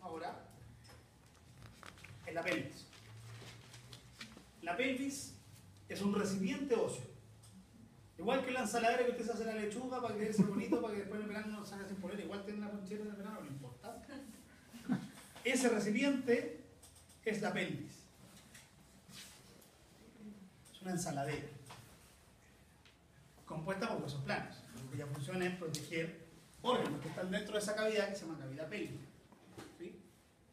Speaker 1: Ahora, en la pelvis. La pelvis es un recipiente óseo. Igual que la ensaladera que usted se hace la lechuga para que quede bonito, para que después en el verano no salga sin poner, igual tiene una ponchera en el verano, no importa. Ese recipiente es la pelvis. Es una ensaladera compuesta por huesos planos, cuya función es proteger órganos que están dentro de esa cavidad que se llama cavidad pélvica. ¿Sí?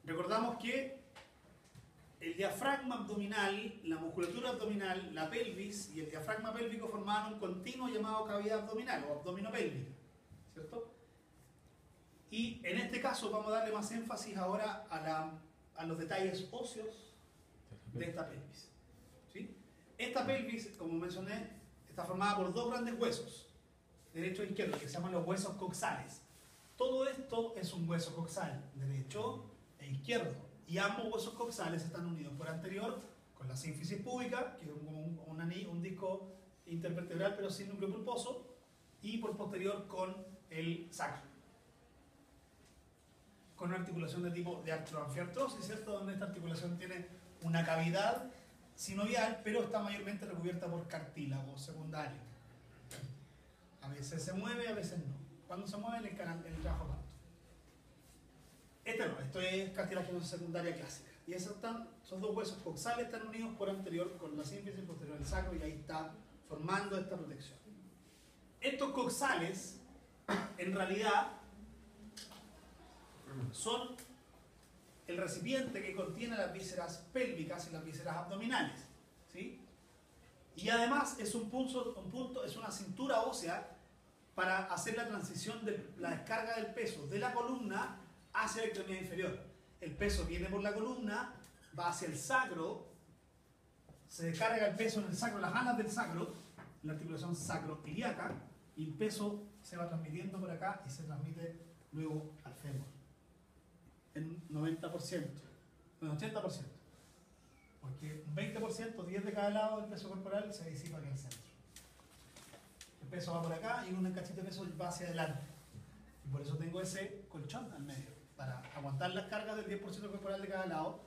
Speaker 1: Recordamos que el diafragma abdominal, la musculatura abdominal, la pelvis y el diafragma pélvico formaban un continuo llamado cavidad abdominal o abdominopélvica, ¿cierto? Y en este caso vamos a darle más énfasis ahora a los detalles óseos de esta pelvis. ¿Sí? Esta pelvis, como mencioné, está formada por dos grandes huesos, derecho e izquierdo, que se llaman los huesos coxales. Todo esto es un hueso coxal, derecho e izquierdo. Y ambos huesos coxales están unidos por anterior con la sínfisis púbica, que es un disco intervertebral pero sin núcleo pulposo, y por posterior con el sacro. Con una articulación de tipo de artroanfiartrosis, ¿cierto? Donde esta articulación tiene una cavidad sinovial, pero está mayormente recubierta por cartílago secundario. A veces se mueve, a veces no. Cuando se mueve, el trabajo parto. Esto es cartilaginosa secundaria clásica. Y esos dos huesos coxales están unidos por anterior con la sínfisis posterior del sacro y ahí está formando esta protección. Estos coxales, en realidad, son el recipiente que contiene las vísceras pélvicas y las vísceras abdominales. ¿Sí? Y además es es una cintura ósea para hacer la transición de la descarga del peso de la columna hacia la extremidad inferior. El peso viene por la columna, va hacia el sacro, se descarga el peso en el sacro, las alas del sacro, la articulación sacroiliaca, y el peso se va transmitiendo por acá y se transmite luego al fémur. En 90%, en 80%. Porque un 20%, 10 de cada lado del peso corporal se disipa aquí en el centro. El peso va por acá y un cachito de peso va hacia adelante. Y por eso tengo ese colchón al medio, para aguantar las cargas del 10% corporal de cada lado.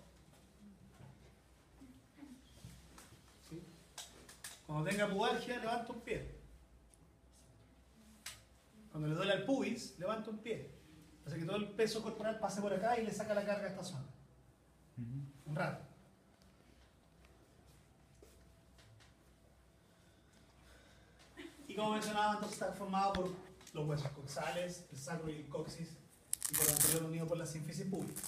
Speaker 1: ¿Sí? Cuando tenga pubalgia, levanto un pie. Cuando le duele al pubis, levanto un pie. Hace que todo el peso corporal pase por acá y le saca la carga a esta zona. Un rato. Y como mencionaba, entonces está formado por los huesos coxales, el sacro y el coxis, y por lo anterior unido por la sínfisis púbica.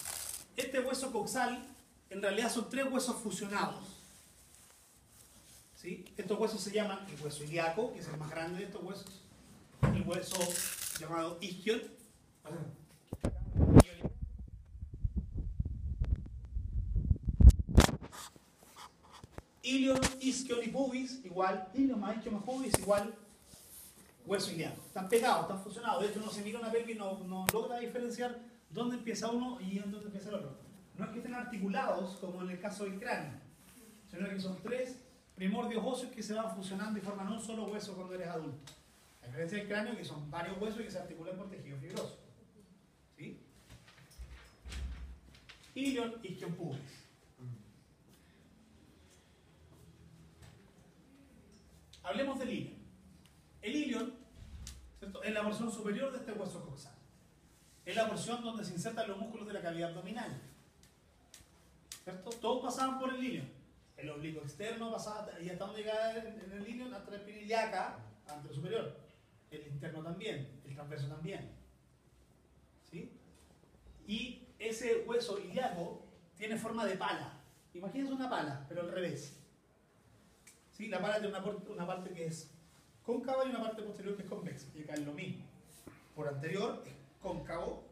Speaker 1: Este hueso coxal, en realidad son tres huesos fusionados. ¿Sí? Estos huesos se llaman el hueso ilíaco, que es el más grande de estos huesos, el hueso llamado isquion. Ilion, isquion y pubis igual, ilion más isquion más pubis igual hueso ilíaco. Están pegados, están fusionados. De hecho, uno se mira una pelvis y no logra diferenciar dónde empieza uno y dónde empieza el otro. No es que estén articulados como en el caso del cráneo, sino que son tres primordios óseos que se van fusionando y forman un solo hueso cuando eres adulto. A diferencia del cráneo, que son varios huesos que se articulan por tejido fibroso. ¿Sí? Ilion, isquion, pubis. Hablemos del ilion. El ilion, ¿cierto?, es la porción superior de este hueso coxal. Es la porción donde se insertan los músculos de la cavidad abdominal. ¿Cierto? Todos pasaban por el ilion. El oblicuo externo pasaba, y hasta donde llegaba en el ilion, hasta la espina ilíaca, antero superior. El interno también, el transverso también. ¿Sí? Y ese hueso ilíaco tiene forma de pala. Imagínense una pala, pero al revés. ¿Sí? La pala tiene una parte que es cóncava y una parte posterior que es convexa. Y acá es lo mismo. Por anterior es cóncavo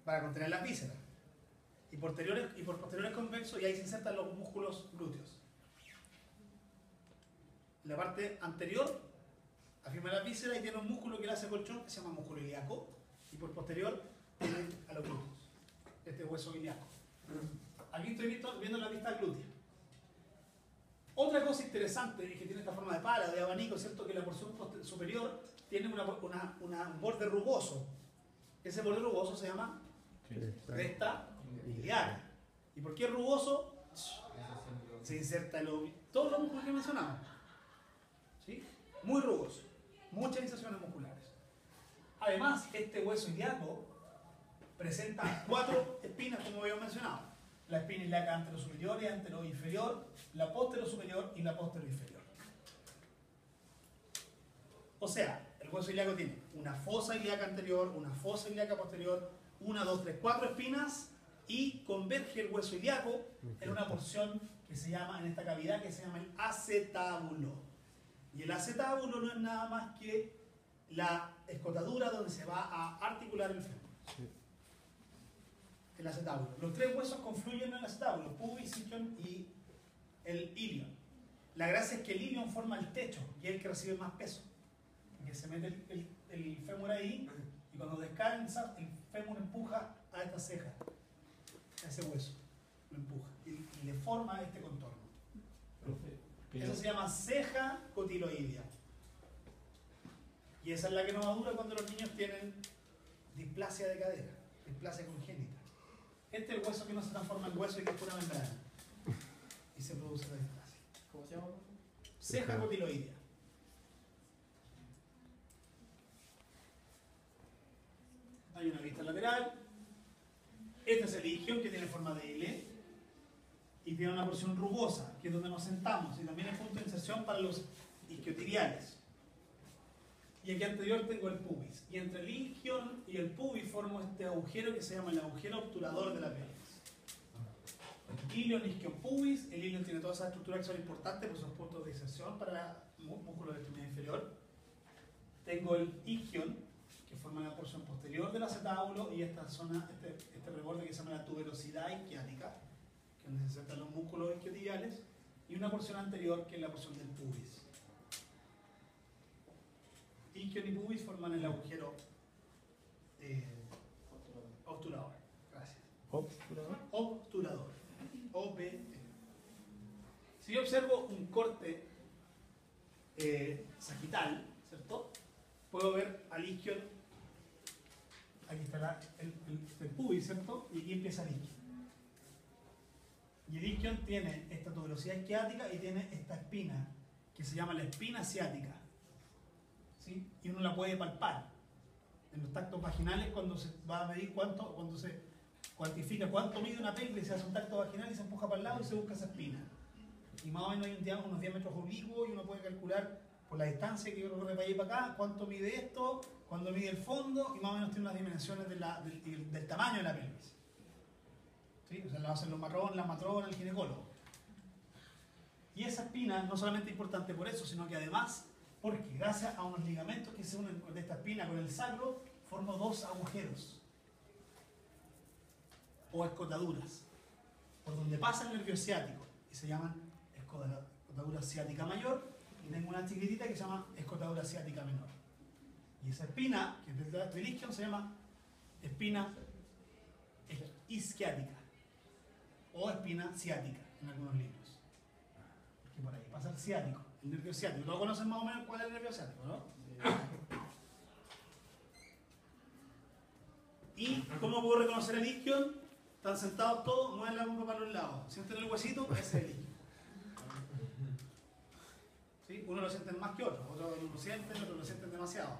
Speaker 1: para contener las vísceras. Y por posterior es convexo y ahí se insertan los músculos glúteos. La parte anterior afirma la víscera y tiene un músculo que le hace colchón que se llama músculo ilíaco. Y por posterior tiene a los glúteos. Este hueso ilíaco. Aquí estoy viendo la vista glútea. Otra cosa interesante es que tiene esta forma de pala, de abanico, ¿cierto? Que la porción superior tiene un borde rugoso. Ese borde rugoso se llama cresta ilíaca. ¿Y por qué es rugoso? Se inserta todos los músculos que mencionamos. ¿Sí? Muy rugoso. Muchas inserciones musculares. Además, este hueso ilíaco presenta 4 espinas, como habíamos mencionado. La espina ilíaca anterosuperior y anteroinferior, la posterosuperior y la posteroinferior. O sea, el hueso ilíaco tiene una fosa ilíaca anterior, una fosa ilíaca posterior, 1, 2, 3, 4 espinas y converge el hueso ilíaco en una porción que se llama, en esta cavidad, que se llama el acetábulo. Y el acetábulo no es nada más que la escotadura donde se va a articular el fémur. Sí. El acetábulo. Los 3 huesos confluyen en el acetábulo, pubis, isquion y el ilion. La gracia es que el ilion forma el techo y es el que recibe más peso. Porque se mete el fémur ahí y cuando descansa el fémur empuja a esta ceja, a ese hueso, lo empuja y le forma este contorno. Eso se llama ceja cotiloidea. Y esa es la que no madura cuando los niños tienen displasia de cadera, displasia congénita. Este es el hueso que no se transforma en hueso y que es pura membrana. Y se produce la displasia.
Speaker 7: ¿Cómo se llama?
Speaker 1: Ceja cotiloidea. Hay una vista lateral. Este es el isquion, que tiene forma de L. Y tiene una porción rugosa, que es donde nos sentamos. Y también es punto de inserción para los isquiotibiales. Y aquí anterior tengo el pubis. Y entre el isquion y el pubis formo este agujero que se llama el agujero obturador de la pelvis. Ilion, isquion, pubis. El ilion tiene todas esas estructuras que son importantes, pues son puntos de inserción para músculos de la extremidad inferior. Tengo el isquion, que forma la porción posterior del acetábulo, y esta zona, este reborde que se llama la tuberosidad isquiática, que es donde se insertan los músculos isquiotibiales, y una porción anterior que es la porción del pubis. Isquion y pubis forman el agujero obturador. Gracias.
Speaker 2: ¿Obturador?
Speaker 1: Obturador. OBT. Si yo observo un corte sagital, ¿cierto? Puedo ver al isquion. Aquí está el pubis, ¿cierto? Y aquí empieza el isquion. Y el isquion tiene esta tuberosidad isquiática y tiene esta espina que se llama la espina ciática. ¿Sí? Y uno la puede palpar en los tactos vaginales cuando se va a medir cuando se cuantifica cuánto mide una pelvis, se hace un tacto vaginal y se empuja para el lado y se busca esa espina. Y más o menos hay unos diámetros oblicuos y uno puede calcular por la distancia que recorre para allá y para acá cuánto mide esto, cuánto mide el fondo y más o menos tiene unas dimensiones del tamaño de la pelvis. ¿Sí? O sea, lo hacen los matrones, las matronas, el ginecólogo. Y esa espina no solamente es importante por eso, sino que además Porque gracias a unos ligamentos que se unen de esta espina con el sacro, formo dos agujeros o escotaduras por donde pasa el nervio ciático y se llaman escotadura ciática mayor, y tengo una chiquitita que se llama escotadura ciática menor. Y esa espina, que es del isquion, se llama espina isquiática o espina ciática en algunos libros. Que por ahí pasa el ciático, el nervio ciático. ¿Todos conocen más o menos cuál es el nervio ciático, no? ¿Y cómo puedo reconocer el isquion? Están sentados todos, mueven la bomba para los lados. Sienten el huesito, ese es el isquion. ¿Sí? Uno lo sienten más que otro, otros no lo sienten, otros lo sienten demasiado.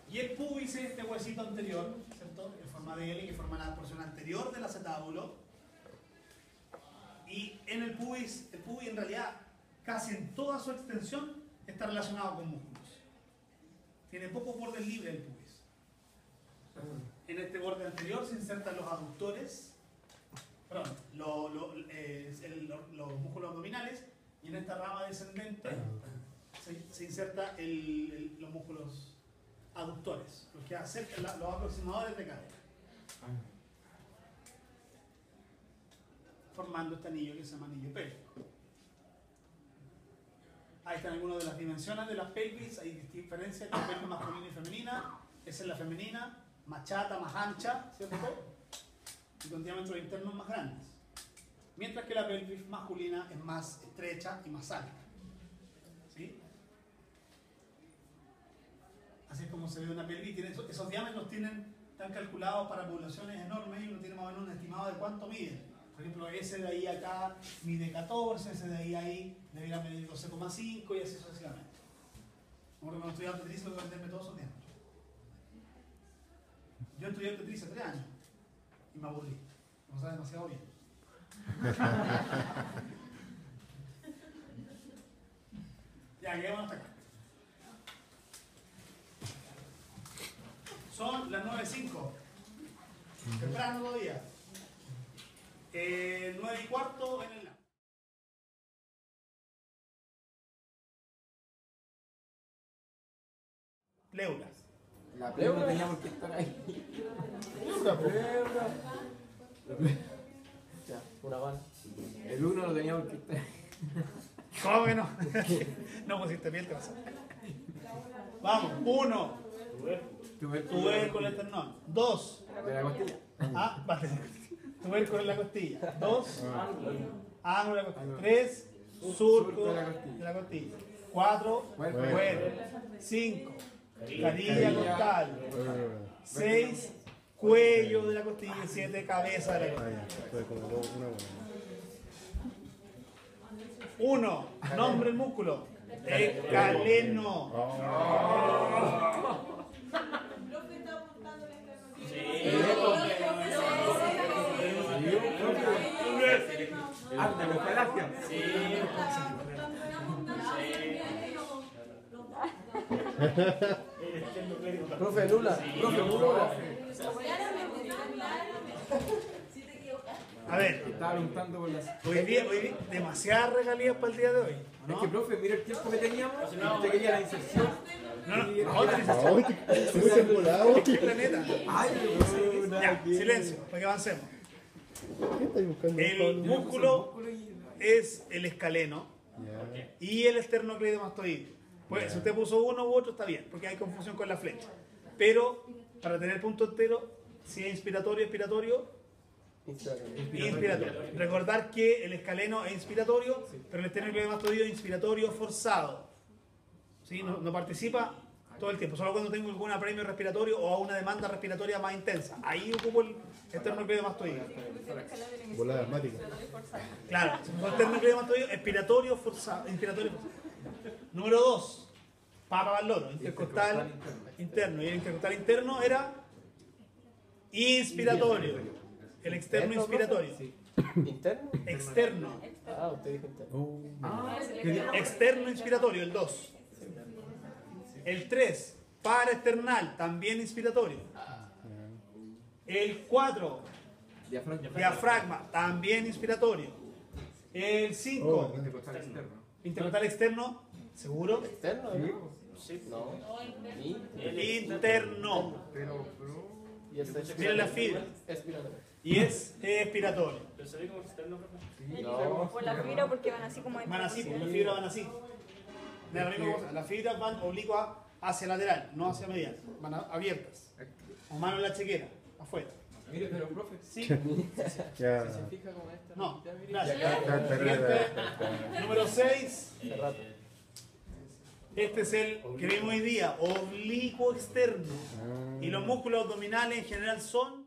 Speaker 1: Y el pubis es este huesito anterior, ¿cierto? En forma de L, que forma la porción anterior del acetábulo. Y en el pubis en realidad, casi en toda su extensión, está relacionado con músculos. Tiene pocos bordes libres el pubis. En este borde anterior se insertan los aductores, perdón, los músculos abdominales, y en esta rama descendente se inserta los músculos aductores, los que acercan los aproximadores de cadera, formando este anillo que se llama anillo pélvico. Ahí están algunas de las dimensiones de las pelvis. Hay diferencias entre la pelvis masculina y femenina. Esa es la femenina, más chata, más ancha, ¿cierto? Y con diámetros internos más grandes. Mientras que la pelvis masculina es más estrecha y más alta. ¿Sí? Así es como se ve una pelvis. Esos diámetros están calculados para poblaciones enormes y uno tiene más o menos un estimado de cuánto miden. Por ejemplo, ese de ahí acá mide 14, ese de ahí debería medir 12,5 y así sucesivamente. Como cuando estudié obstetricia tengo que aprenderme todos esos diámetros. Yo estudié obstetricia 3 años y me aburrí. No sabe demasiado bien. Ya, llegamos hasta acá. Son las 9:05. Temprano todavía. 9:15 en el lado. Pleuras.
Speaker 7: La pleura no tenía por qué estar ahí. Ya, una van. El uno no tenía por qué estar ahí.
Speaker 1: ¿Cómo que no? No pusiste bien, te vas. Vamos, 1. Tubérculo esternón. 2.
Speaker 7: De la costilla.
Speaker 1: Ah, vale. Tubérculo en la costilla. 2. Ángulo de la costilla. 3. Surco de la costilla. 4. Cuerpo. 5. Canilla costal. 6. Cuello de la costilla. 7. Cabeza de la costilla. 1. Nombre del músculo. Escaleno.
Speaker 7: Profe Lula, profe Lula.
Speaker 1: A ver,
Speaker 7: Estaba preguntando por las.
Speaker 1: hoy día demasiadas regalías para el día de hoy.
Speaker 7: Es
Speaker 1: ¿No?
Speaker 7: que, profe, mira el tiempo que teníamos. Usted quería la inserción.
Speaker 1: ¿Qué planeta?
Speaker 7: Ay,
Speaker 1: Ya, silencio, para que avancemos.
Speaker 6: ¿Qué estáis buscando?
Speaker 1: El músculo es el escaleno y el esternocleidomastoideo. Pues si usted puso uno u otro está bien, porque hay confusión con la flecha. Pero para tener punto entero, si es inspiratorio, expiratorio, inspiratorio. Recordar que el escaleno es inspiratorio, pero el esternocleidomastoideo es inspiratorio forzado. ¿Sí? No participa todo el tiempo, solo cuando tengo algún apremio respiratorio o una demanda respiratoria más intensa. Ahí ocupo el esternocleidomastoideo.
Speaker 6: Volada asmática.
Speaker 1: Claro, el esternocleidomastoideo expiratorio forzado. Inspiratorio forzado. Número 2, papa valoro, intercostal interno. Y el intercostal interno era inspiratorio. El externo inspiratorio.
Speaker 7: ¿Interno?
Speaker 1: Externo.
Speaker 7: Ah, usted dijo interno.
Speaker 1: Externo inspiratorio, el 2. El 3, paraesternal, también inspiratorio. El 4,
Speaker 7: Diafragma.
Speaker 1: diafragma, también inspiratorio. El 5.
Speaker 5: Intercostal externo.
Speaker 1: Intercostal externo, ¿seguro?
Speaker 8: ¿Externo?
Speaker 5: Sí,
Speaker 8: Sí, no.
Speaker 1: Interno.
Speaker 5: pero.
Speaker 8: Y este es
Speaker 1: Mira la fibra.
Speaker 8: expiratorio.
Speaker 1: Y es expiratorio.
Speaker 9: ¿Pero se ve como externo, profe?
Speaker 5: Sí,
Speaker 8: No.
Speaker 10: Por la fibra porque van así como
Speaker 1: Van así, pues, las fibras van así. Mira, la misma cosa, las fibras van oblicuas hacia lateral, no hacia medial. Van abiertas. O mano en la chequera, afuera.
Speaker 7: Mire, pero profe,
Speaker 1: Sí.
Speaker 6: Ya.
Speaker 7: si se fija como esta.
Speaker 1: No,
Speaker 7: ya, mire.
Speaker 1: gracias.
Speaker 6: Ya,
Speaker 1: Siguiente, número 6.
Speaker 8: Hace rato.
Speaker 1: Este es el que vimos hoy día, oblicuo externo. Y los músculos abdominales en general son